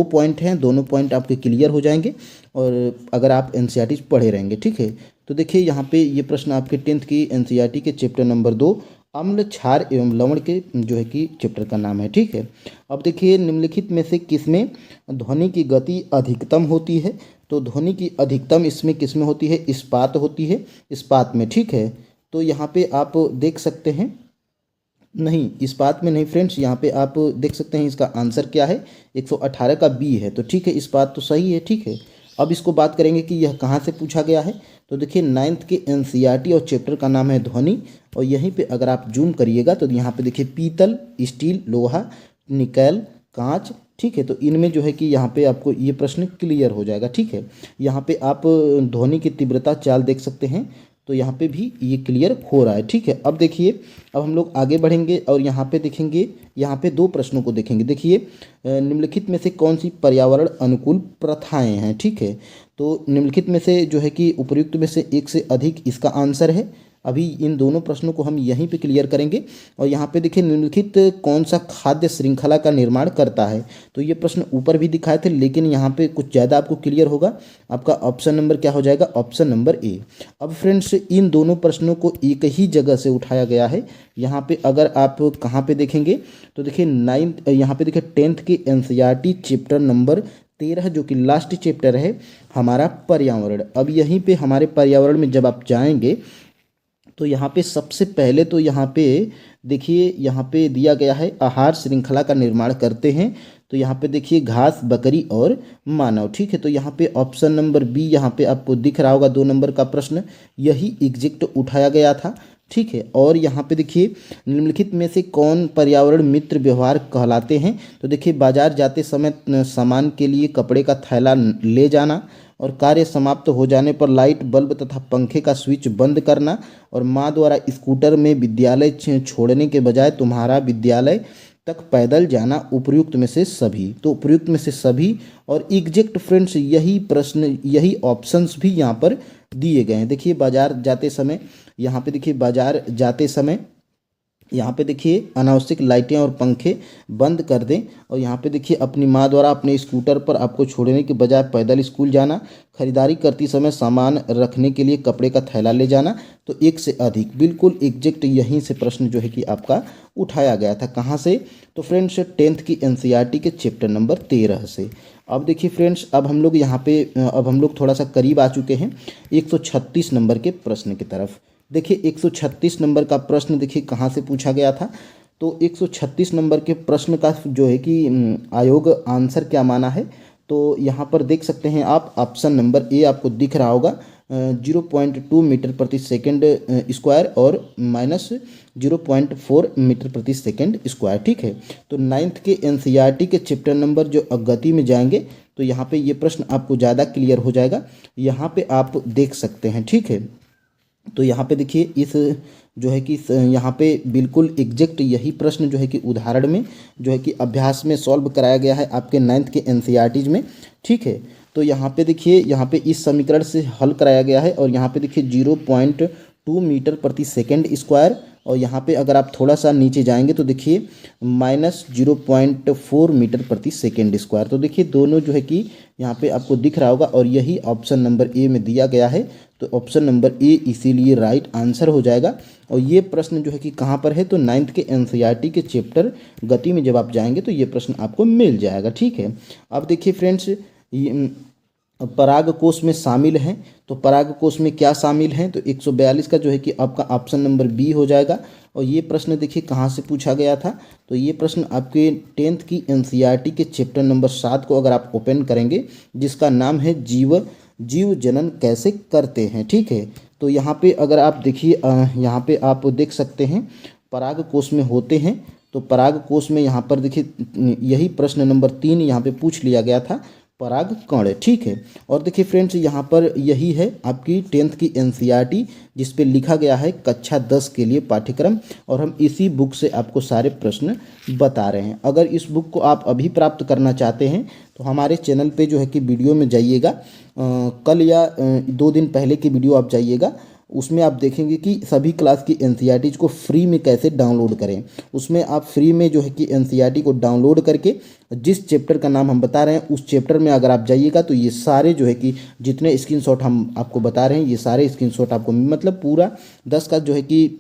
पॉइंट हैं, दोनों पॉइंट आपके क्लियर हो जाएंगे और अगर आप एनसीईआरटी पढ़े रहेंगे। ठीक है, तो देखिए यहाँ पे ये प्रश्न आपके 10th की एनसीईआरटी के चैप्टर नंबर 2 अम्ल, क्षार एवं लवण के जो है कि चैप्टर का नाम है। ठीक है, अब देखिए निम्नलिखित में से किसमें ध्वनि की गति अधिकतम होती है, तो ध्वनि की अधिकतम इसमें किसमें होती है, इस्पात होती है, इस्पात में। ठीक है, तो यहाँ पे आप देख सकते हैं, नहीं इस्पात में नहीं फ्रेंड्स, यहाँ पे आप देख सकते हैं इसका आंसर क्या है, 118 का बी है। तो ठीक है, इस्पात तो सही है। ठीक है, अब इसको बात करेंगे कि यह कहाँ से पूछा गया है, तो देखिए 9th के एनसीईआरटी और चैप्टर का नाम है ध्वनि, और यहीं पे अगर आप जूम करिएगा तो यहाँ पे देखिए पीतल, स्टील, लोहा, निकेल, कांच। ठीक है, तो इनमें जो है कि यहाँ पे आपको ये प्रश्न क्लियर हो जाएगा। ठीक है, यहाँ पे आप ध्वनि की तीव्रता चाल देख सकते हैं, तो यहाँ पे भी ये क्लियर हो रहा है। ठीक है, अब देखिए, अब हम लोग आगे बढ़ेंगे और यहाँ पे देखेंगे, यहाँ पे दो प्रश्नों को देखेंगे। देखिए निम्नलिखित में से कौन सी पर्यावरण अनुकूल प्रथाएं हैं। ठीक है, तो निम्नलिखित में से जो है कि उपयुक्त में से एक से अधिक इसका आंसर है। अभी इन दोनों प्रश्नों को हम यहीं पे क्लियर करेंगे। और यहाँ पे देखिए निम्नलिखित कौन सा खाद्य श्रृंखला का निर्माण करता है, तो ये प्रश्न ऊपर भी दिखाए थे, लेकिन यहाँ पे कुछ ज़्यादा आपको क्लियर होगा। आपका ऑप्शन नंबर क्या हो जाएगा, ऑप्शन नंबर ए। अब फ्रेंड्स इन दोनों प्रश्नों को एक ही जगह से उठाया गया है। यहाँ पे अगर आप कहाँ पे देखेंगे, तो देखिए 9th, यहाँ पे देखिए 10th के एनसीईआरटी चैप्टर नंबर 13 जो कि लास्ट चैप्टर है हमारा पर्यावरण। अब यहीं पे हमारे पर्यावरण में जब आप जाएंगे तो यहाँ पे सबसे पहले तो यहाँ पे देखिए, यहाँ पे दिया गया है आहार श्रृंखला का निर्माण करते हैं, तो यहाँ पे देखिए घास, बकरी और मानव। ठीक है, तो यहाँ पे ऑप्शन नंबर बी यहाँ पे आपको दिख रहा होगा, 2 नंबर का प्रश्न यही एग्जैक्ट उठाया गया था। ठीक है, और यहाँ पे देखिए निम्नलिखित में से कौन पर्यावरण मित्र व्यवहार कहलाते हैं, तो देखिए बाजार जाते समय सामान के लिए कपड़े का थैला ले जाना, और कार्य समाप्त हो जाने पर लाइट, बल्ब तथा पंखे का स्विच बंद करना, और माँ द्वारा स्कूटर में विद्यालय छोड़ने के बजाय तुम्हारा विद्यालय तक पैदल जाना। उपयुक्त में से सभी, तो उपयुक्त में से सभी और एग्जैक्ट फ्रेंड्स यही प्रश्न, यही ऑप्शंस भी यहाँ पर दिए गए हैं। देखिए बाजार जाते समय, यहाँ पे देखिए बाजार जाते समय यहाँ पे देखिए अनावश्यक लाइटें और पंखे बंद कर दें, और यहाँ पे देखिए अपनी माँ द्वारा अपने स्कूटर पर आपको छोड़ने के बजाय पैदल स्कूल जाना, खरीदारी करते समय सामान रखने के लिए कपड़े का थैला ले जाना। तो एक से अधिक, बिल्कुल एग्जैक्ट यहीं से प्रश्न जो है कि आपका उठाया गया था। कहाँ से, तो फ्रेंड्स 10th की एनसीईआरटी के चैप्टर नंबर 13 से। अब देखिए फ्रेंड्स, अब हम लोग यहाँ पे अब हम लोग थोड़ा सा करीब आ चुके हैं 136 नंबर के प्रश्न की तरफ। देखिए 136 नंबर का प्रश्न देखिए कहाँ से पूछा गया था, तो 136 नंबर के प्रश्न का जो है कि आयोग आंसर क्या माना है, तो यहाँ पर देख सकते हैं आप, ऑप्शन नंबर ए आपको दिख रहा होगा, 0.2 मीटर प्रति सेकंड स्क्वायर और -0.4 मीटर प्रति सेकंड स्क्वायर। ठीक है, तो 9th के एनसीईआरटी के चैप्टर नंबर जो गति में जाएंगे तो यहाँ पे ये प्रश्न आपको ज़्यादा क्लियर हो जाएगा। यहाँ पे आप देख सकते हैं। ठीक है, तो यहाँ पे देखिए इस जो है कि यहाँ पे बिल्कुल एग्जैक्ट यही प्रश्न जो है कि उदाहरण में जो है कि अभ्यास में सॉल्व कराया गया है आपके 9th के एनसीईआरटीज में। ठीक है, तो यहाँ पे देखिए, यहाँ पे इस समीकरण से हल कराया गया है, और यहाँ पे देखिए 0.2 मीटर प्रति सेकंड स्क्वायर और यहाँ पे अगर आप थोड़ा सा नीचे जाएंगे तो देखिए -0.4 मीटर प्रति सेकेंड स्क्वायर। तो देखिए दोनों जो है कि यहाँ पे आपको दिख रहा होगा और यही ऑप्शन नंबर ए में दिया गया है। तो ऑप्शन नंबर ए इसीलिए राइट आंसर हो जाएगा। और ये प्रश्न जो है कि कहाँ पर है, तो 9th के एनसीईआरटी के चैप्टर गति में जब आप जाएंगे तो ये प्रश्न आपको मिल जाएगा। ठीक है, अब देखिए फ्रेंड्स, पराग कोश में शामिल हैं, तो पराग कोश में क्या शामिल हैं, तो 142 का जो है कि आपका ऑप्शन नंबर बी हो जाएगा। और ये प्रश्न देखिए कहाँ से पूछा गया था, तो ये प्रश्न आपके 10th की एनसीईआरटी के चैप्टर नंबर 7 को अगर आप ओपन करेंगे, जिसका नाम है जीव जनन कैसे करते हैं। ठीक है, तो यहाँ पे अगर आप देखिए, यहाँ पे आप देख सकते हैं पराग कोश में होते हैं, तो पराग कोश में यहाँ पर देखिए यही प्रश्न नंबर 3 यहाँ पे पूछ लिया गया था, पराग कण। ठीक है, और देखिए फ्रेंड्स यहाँ पर यही है आपकी 10th की एनसीईआरटी जिस पे लिखा गया है कक्षा 10 के लिए पाठ्यक्रम, और हम इसी बुक से आपको सारे प्रश्न बता रहे हैं। अगर इस बुक को आप अभी प्राप्त करना चाहते हैं तो हमारे चैनल पे जो है कि वीडियो में जाइएगा, कल या 2 दिन पहले की वीडियो आप जाइएगा, उसमें आप देखेंगे कि सभी क्लास की एनसीईआरटीज को फ्री में कैसे डाउनलोड करें। उसमें आप फ्री में जो है कि एनसीईआरटी को डाउनलोड करके जिस चैप्टर का नाम हम बता रहे हैं उस चैप्टर में अगर आप जाइएगा तो ये सारे जो है कि जितने स्क्रीनशॉट हम आपको बता रहे हैं ये सारे स्क्रीनशॉट आपको, मतलब पूरा 10 का जो है कि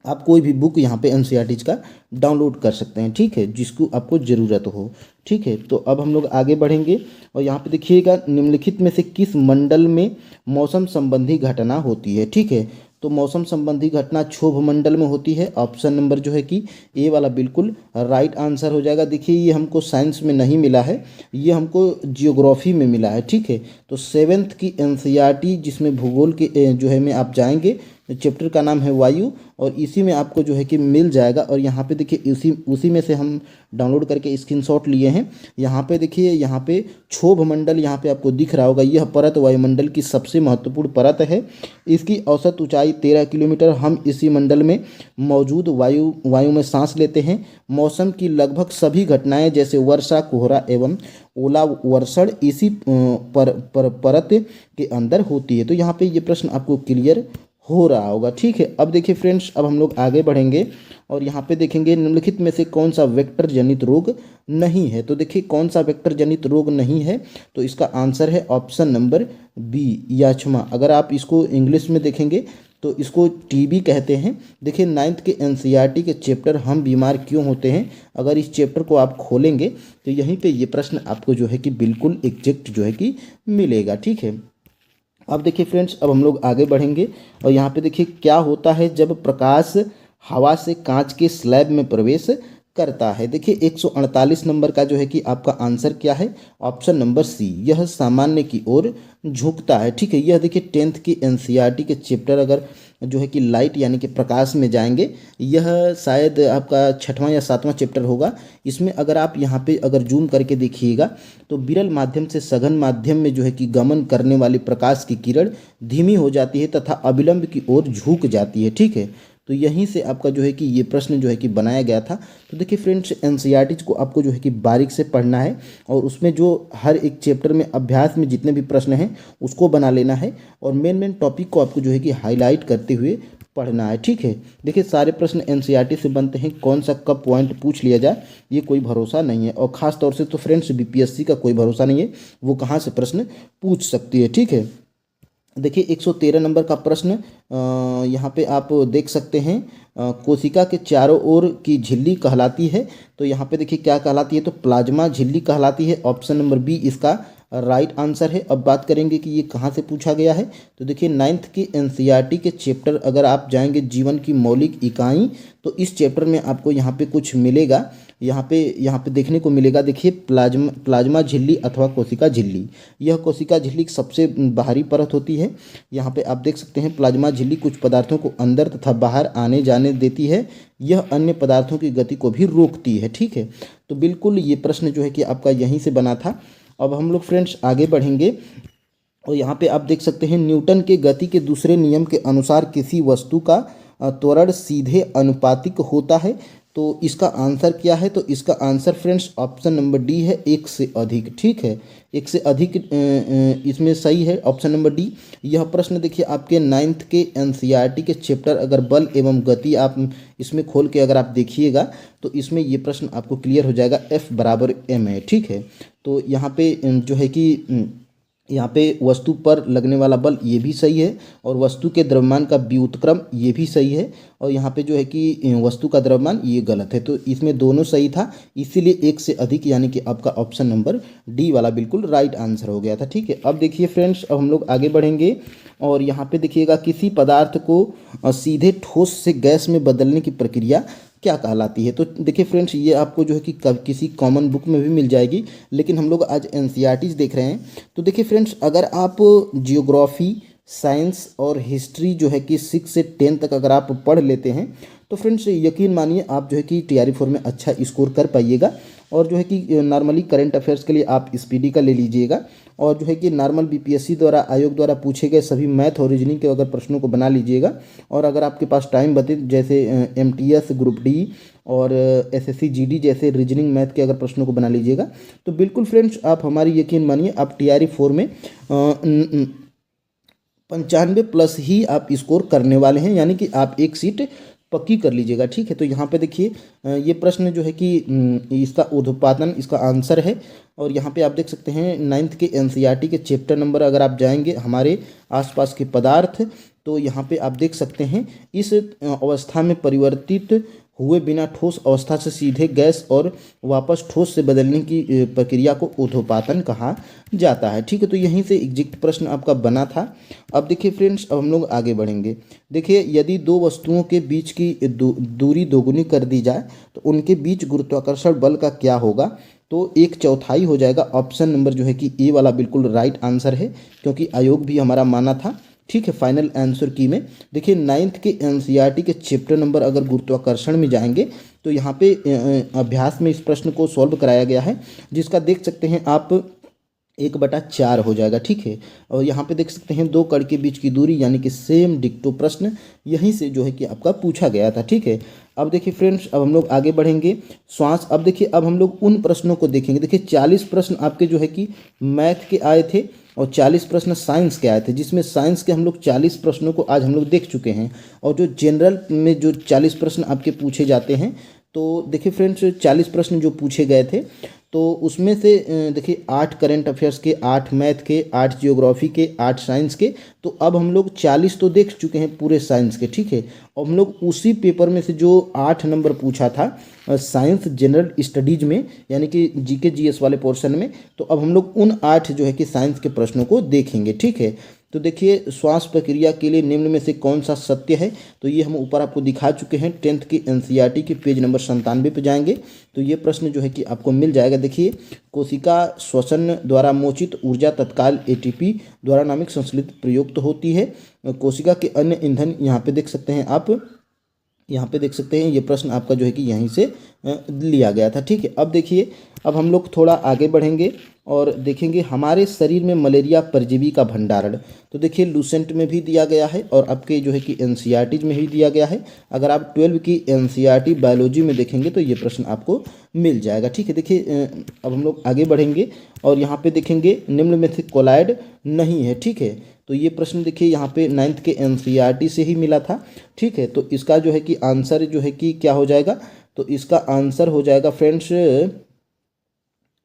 आप कोई भी बुक यहाँ पे एनसीईआरटीज का डाउनलोड कर सकते हैं। ठीक है, जिसको आपको ज़रूरत हो। ठीक है, तो अब हम लोग आगे बढ़ेंगे और यहाँ पे देखिएगा निम्नलिखित में से किस मंडल में मौसम संबंधी घटना होती है। ठीक है, तो मौसम संबंधी घटना क्षोभ मंडल में होती है। ऑप्शन नंबर जो है कि ए वाला बिल्कुल राइट आंसर हो जाएगा। देखिए ये हमको साइंस में नहीं मिला है, ये हमको जियोग्राफी में मिला है। ठीक है, तो 7th की एनसीईआरटी जिसमें भूगोल के जो है में आप जाएंगे, चैप्टर का नाम है वायु, और इसी में आपको जो है कि मिल जाएगा। और यहाँ पे देखिए उसी में से हम डाउनलोड करके स्क्रीनशॉट लिए हैं। यहाँ पे देखिए, यहाँ पे क्षोभ मंडल यहाँ पे आपको दिख रहा होगा, यह परत वायुमंडल की सबसे महत्वपूर्ण परत है। इसकी औसत ऊंचाई 13 किलोमीटर। हम इसी मंडल में मौजूद वायु में सांस लेते हैं। मौसम की लगभग सभी घटनाएं जैसे वर्षा, कोहरा एवं ओला वर्षण इसी परत के अंदर होती है। तो यहाँ पे ये प्रश्न आपको क्लियर हो रहा होगा। ठीक है, अब देखिए फ्रेंड्स, अब हम लोग आगे बढ़ेंगे और यहाँ पे देखेंगे निम्नलिखित में से कौन सा वेक्टर जनित रोग नहीं है। तो देखिए कौन सा वेक्टर जनित रोग नहीं है, तो इसका आंसर है ऑप्शन नंबर बी, याक्षमा। अगर आप इसको इंग्लिश में देखेंगे तो इसको टीबी कहते हैं। देखिए 9th के एनसीईआरटी के चैप्टर हम बीमार क्यों होते हैं, अगर इस चैप्टर को आप खोलेंगे तो यहीं पे ये प्रश्न आपको जो है कि बिल्कुल एग्जैक्ट जो है कि मिलेगा। ठीक है, अब देखिए फ्रेंड्स, अब हम लोग आगे बढ़ेंगे और यहाँ पे देखिए क्या होता है जब प्रकाश हवा से कांच के स्लैब में प्रवेश करता है। देखिए 148 नंबर का जो है कि आपका आंसर क्या है, ऑप्शन नंबर सी, यह सामान्य की ओर झुकता है। ठीक है, यह देखिए 10th की एनसीईआरटी के चैप्टर अगर जो है कि लाइट यानी कि प्रकाश में जाएंगे, यह शायद आपका 6वां या 7वां चैप्टर होगा। इसमें अगर आप यहाँ पे अगर जूम करके देखिएगा तो विरल माध्यम से सघन माध्यम में जो है कि गमन करने वाली प्रकाश की किरण धीमी हो जाती है तथा अविलंब की ओर झुक जाती है। ठीक है, तो यहीं से आपका जो है कि ये प्रश्न जो है कि बनाया गया था। तो देखिए फ्रेंड्स, एनसीईआरटी को आपको जो है कि बारीक से पढ़ना है और उसमें जो हर एक चैप्टर में अभ्यास में जितने भी प्रश्न हैं उसको बना लेना है और मेन टॉपिक को आपको जो है कि हाईलाइट करते हुए पढ़ना है। ठीक है, देखिए सारे प्रश्न एनसीईआरटी से बनते हैं, कौन सा कब पॉइंट पूछ लिया जाए ये कोई भरोसा नहीं है। और ख़ास तौर से तो फ्रेंड्स बीपीएससी का कोई भरोसा नहीं है, वो कहाँ से प्रश्न पूछ सकती है। ठीक है, देखिए 113 नंबर का प्रश्न यहाँ पे आप देख सकते हैं, कोशिका के चारों ओर की झिल्ली कहलाती है। तो यहाँ पे देखिए क्या कहलाती है, तो प्लाज्मा झिल्ली कहलाती है। ऑप्शन नंबर बी इसका राइट आंसर है। अब बात करेंगे कि ये कहाँ से पूछा गया है, तो देखिए 9th की एनसीईआरटी के चैप्टर अगर आप जाएंगे जीवन की मौलिक इकाई, तो इस चैप्टर में आपको यहाँ पे कुछ मिलेगा, यहाँ पे देखने को मिलेगा। देखिए प्लाज्मा झिल्ली अथवा कोशिका झिल्ली, यह कोशिका झिल्ली की सबसे बाहरी परत होती है। यहाँ पे आप देख सकते हैं प्लाज्मा झिल्ली कुछ पदार्थों को अंदर तथा बाहर आने जाने देती है, यह अन्य पदार्थों की गति को भी रोकती है। ठीक है, तो बिल्कुल ये प्रश्न जो है कि आपका यहीं से बना था। अब हम लोग फ्रेंड्स आगे बढ़ेंगे और यहाँ पे आप देख सकते हैं न्यूटन के गति के दूसरे नियम के अनुसार किसी वस्तु का त्वरण सीधे अनुपातिक होता है। तो इसका आंसर क्या है? तो इसका answer friends option number D है, एक से अधिक। ठीक है, एक से अधिक इसमें सही है ऑप्शन नंबर डी। यह प्रश्न देखिए आपके 9th के एनसीईआरटी के चैप्टर अगर बल एवं गति आप इसमें खोल के अगर आप देखिएगा तो इसमें ये प्रश्न आपको क्लियर हो जाएगा, F बराबर m है। ठीक है, तो यहाँ पे जो है कि यहाँ पे वस्तु पर लगने वाला बल ये भी सही है, और वस्तु के द्रव्यमान का व्युत्क्रम ये भी सही है, और यहाँ पे जो है कि वस्तु का द्रव्यमान ये गलत है। तो इसमें दोनों सही था, इसीलिए एक से अधिक यानी कि आपका ऑप्शन नंबर डी वाला बिल्कुल राइट आंसर हो गया था। ठीक है, अब देखिए फ्रेंड्स, अब हम लोग आगे बढ़ेंगे और यहाँ पे देखिएगा किसी पदार्थ को सीधे ठोस से गैस में बदलने की प्रक्रिया क्या कहलाती है। तो देखिए फ्रेंड्स, ये आपको जो है कि किसी कॉमन बुक में भी मिल जाएगी, लेकिन हम लोग आज एनसीईआरटीज देख रहे हैं। तो देखिए फ्रेंड्स, अगर आप जियोग्राफी, साइंस और हिस्ट्री जो है कि 6 से 10 तक अगर आप पढ़ लेते हैं तो फ्रेंड्स यकीन मानिए आप जो है कि TRE4 में अच्छा स्कोर कर पाइएगा। और जो है कि नॉर्मली करंट अफेयर्स के लिए आप स्पीडी का ले लीजिएगा, और जो है कि नॉर्मल BPSC द्वारा आयोग द्वारा पूछे गए सभी मैथ और रीजनिंग के अगर प्रश्नों को बना लीजिएगा। और अगर आपके पास टाइम बचे, जैसे MTS ग्रुप डी और SSC GD जैसे रीजनिंग मैथ के अगर प्रश्नों को बना लीजिएगा, तो बिल्कुल फ्रेंड्स आप हमारी यकीन मानिए आप TRE4 में 95+ ही आप स्कोर करने वाले हैं, यानी कि आप एक सीट पक्की कर लीजिएगा। ठीक है, तो यहाँ पे देखिए ये प्रश्न जो है कि इसका ऊर्ध्वपातन इसका आंसर है, और यहाँ पे आप देख सकते हैं 9th के एनसीईआरटी के चैप्टर नंबर अगर आप जाएंगे हमारे आसपास के पदार्थ, तो यहाँ पे आप देख सकते हैं इस अवस्था में परिवर्तित हुए बिना ठोस अवस्था से सीधे गैस और वापस ठोस से बदलने की प्रक्रिया को ऊर्ध्वपातन कहा जाता है। ठीक है, तो यहीं से एग्जैक्ट प्रश्न आपका बना था। अब देखिए फ्रेंड्स, अब हम लोग आगे बढ़ेंगे। देखिए, यदि दो वस्तुओं के बीच की दूरी दोगुनी कर दी जाए तो उनके बीच गुरुत्वाकर्षण बल का क्या होगा? तो 1/4 हो जाएगा। ऑप्शन नंबर जो है कि ए वाला बिल्कुल राइट आंसर है, क्योंकि आयोग भी हमारा माना था। ठीक है, फाइनल आंसर की में देखिए 9th के एनसीईआरटी के चैप्टर नंबर अगर गुरुत्वाकर्षण में जाएंगे तो यहाँ पे अभ्यास में इस प्रश्न को सॉल्व कराया गया है, जिसका देख सकते हैं आप 1/4 हो जाएगा। ठीक है, और यहाँ पे देख सकते हैं दो कण के बीच की दूरी, यानी कि सेम डिक्टो प्रश्न यहीं से जो है कि आपका पूछा गया था। ठीक है, अब देखिए फ्रेंड्स, अब हम लोग आगे बढ़ेंगे श्वास। अब देखिए, अब हम लोग उन प्रश्नों को देखेंगे। देखिए 40 प्रश्न आपके जो है कि मैथ के आए थे और 40 प्रश्न साइंस के आए थे, जिसमें साइंस के हम लोग 40 प्रश्नों को आज हम लोग देख चुके हैं। और जो जनरल में जो 40 प्रश्न आपके पूछे जाते हैं, तो देखिए फ्रेंड्स 40 प्रश्न जो पूछे गए थे, तो उसमें से देखिए 8 करंट अफेयर्स के, 8 मैथ के, 8 जियोग्राफी के, 8 साइंस के। तो अब हम लोग 40 तो देख चुके हैं पूरे साइंस के। ठीक है, और हम लोग उसी पेपर में से जो 8 नंबर पूछा था साइंस जनरल स्टडीज में, यानी कि GK GS वाले पोर्शन में, तो अब हम लोग उन 8 जो है कि साइंस के प्रश्नों को देखेंगे। ठीक है, तो देखिए श्वास प्रक्रिया के लिए निम्न में से कौन सा सत्य है? तो ये हम ऊपर आपको दिखा चुके हैं। 10th की एनसीईआरटी के पेज नंबर 97 पे जाएंगे तो ये प्रश्न जो है कि आपको मिल जाएगा। देखिए, कोशिका श्वसन द्वारा मोचित ऊर्जा तत्काल ATP द्वारा नामिक संश्लेषित प्रयुक्त होती है। कोशिका के अन्य ईंधन यहाँ पे देख सकते हैं आप, यहाँ पे देख सकते हैं ये प्रश्न आपका जो है कि यहीं से लिया गया था। ठीक है, अब देखिए, अब हम लोग थोड़ा आगे बढ़ेंगे और देखेंगे हमारे शरीर में मलेरिया परजीवी का भंडारण। तो देखिए लूसेंट में भी दिया गया है और आपके जो है कि एनसीईआरटी में भी दिया गया है। अगर आप 12 की एनसीईआरटी बायोलॉजी में देखेंगे तो ये प्रश्न आपको मिल जाएगा। ठीक है, देखिए अब हम लोग आगे बढ़ेंगे और यहाँ पे देखेंगे निम्न में से कोलाइड नहीं है। ठीक है, तो ये प्रश्न देखिए यहाँ पे 9th के एनसीईआरटी से ही मिला था। ठीक है, तो इसका जो है कि आंसर जो है कि क्या हो जाएगा? तो इसका आंसर हो जाएगा फ्रेंड्स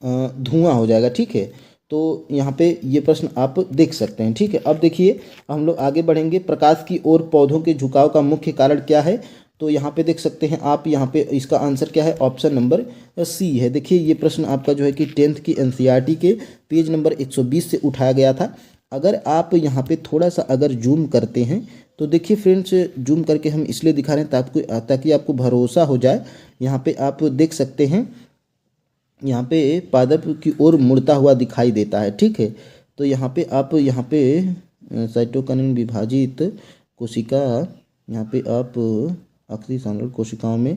धुआं हो जाएगा। ठीक है, तो यहाँ पे ये प्रश्न आप देख सकते हैं। ठीक है, अब देखिए हम लोग आगे बढ़ेंगे। प्रकाश की ओर पौधों के झुकाव का मुख्य कारण क्या है? तो यहाँ पे देख सकते हैं आप, यहाँ पे इसका आंसर क्या है? ऑप्शन नंबर C है। देखिए ये प्रश्न आपका जो है कि 10th की एनसीईआरटी के पेज नंबर 120 से उठाया गया था। अगर आप यहाँ पे थोड़ा सा अगर जूम करते हैं तो देखिए फ्रेंड्स, जूम करके हम इसलिए दिखा रहे हैं ताकि आपको भरोसा हो जाए। यहाँ पे आप देख सकते हैं, यहाँ पे पादप की ओर मुड़ता हुआ दिखाई देता है। ठीक है, तो यहाँ पे आप साइटोकिनिन विभाजित कोशिका, यहाँ पे आप आखिरी सांद्र कोशिकाओं में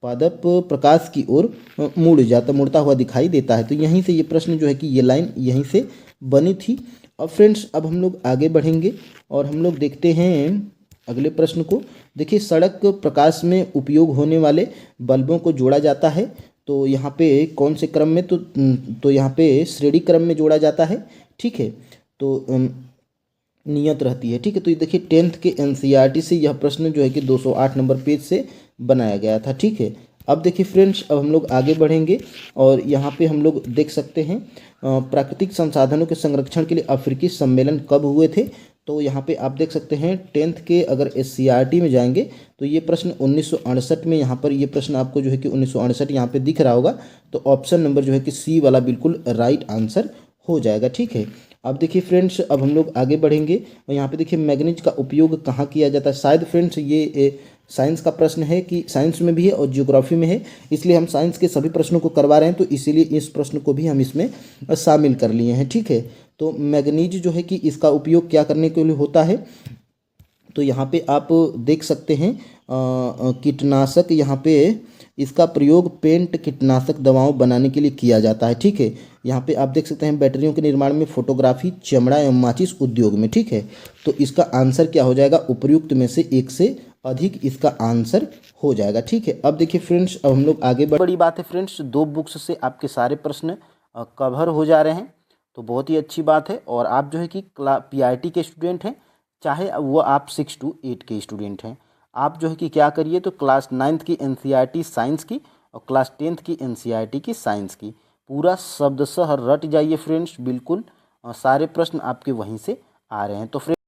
पादप प्रकाश की ओर मुड़ता हुआ दिखाई देता है। तो यहीं से ये प्रश्न जो है कि ये लाइन यहीं से बनी थी। अब फ्रेंड्स, अब हम लोग आगे बढ़ेंगे और हम लोग देखते हैं अगले प्रश्न को देखिए, सड़क प्रकाश में उपयोग होने वाले बल्बों को जोड़ा जाता है तो यहाँ पे कौन से क्रम में, तो यहाँ पे श्रेणी क्रम में जोड़ा जाता है। ठीक है, तो नियत रहती है। ठीक है, तो ये देखिए 10th के एनसीईआरटी से यह प्रश्न जो है कि 208 नंबर पेज से बनाया गया था। ठीक है, अब देखिए फ्रेंड्स, अब हम लोग आगे बढ़ेंगे और यहाँ पे हम लोग देख सकते हैं प्राकृतिक संसाधनों के संरक्षण के लिए अफ्रीकी सम्मेलन कब हुए थे। तो यहाँ पे आप देख सकते हैं 10th के अगर एससीईआरटी में जाएंगे तो ये प्रश्न 1968 में, यहाँ पर ये प्रश्न आपको जो है कि 1968 यहाँ पे दिख रहा होगा। तो ऑप्शन नंबर जो है कि सी वाला बिल्कुल राइट आंसर हो जाएगा। ठीक है, अब देखिए फ्रेंड्स, अब हम लोग आगे बढ़ेंगे और यहाँ पे देखिए मैग्नीज का उपयोग कहाँ किया जाता है। शायद फ्रेंड्स ये साइंस का प्रश्न है कि साइंस में भी है और ज्योग्राफी में है, इसलिए हम साइंस के सभी प्रश्नों को करवा रहे हैं, तो इसीलिए इस प्रश्न को भी हम इसमें शामिल कर लिए हैं। ठीक है, तो मैग्नीज जो है कि इसका उपयोग क्या करने के लिए होता है, तो यहाँ पे आप देख सकते हैं कीटनाशक, यहाँ पे इसका प्रयोग पेंट कीटनाशक दवाओं बनाने के लिए किया जाता है। ठीक है, यहाँ पे आप देख सकते हैं बैटरियों के निर्माण में, फोटोग्राफी, चमड़ा एवं माचिस उद्योग में। ठीक है, तो इसका आंसर क्या हो जाएगा, उपर्युक्त में से एक से अधिक इसका आंसर हो जाएगा। ठीक है, अब देखिए फ्रेंड्स, अब हम लोग आगे बड़ी बात है फ्रेंड्स, 2 बुक्स से आपके सारे प्रश्न कवर हो जा रहे हैं, तो बहुत ही अच्छी बात है। और आप जो है कि पीआईटी के स्टूडेंट हैं, चाहे वो आप 6 to 8 के स्टूडेंट हैं, आप जो है कि क्या करिए, तो क्लास 9th की एनसीईआरटी साइंस की और क्लास 10th की एनसीईआरटी की साइंस की पूरा शब्दशः रट जाइए फ्रेंड्स, बिल्कुल सारे प्रश्न आपके वहीं से आ रहे हैं। तो फ्रेंड्स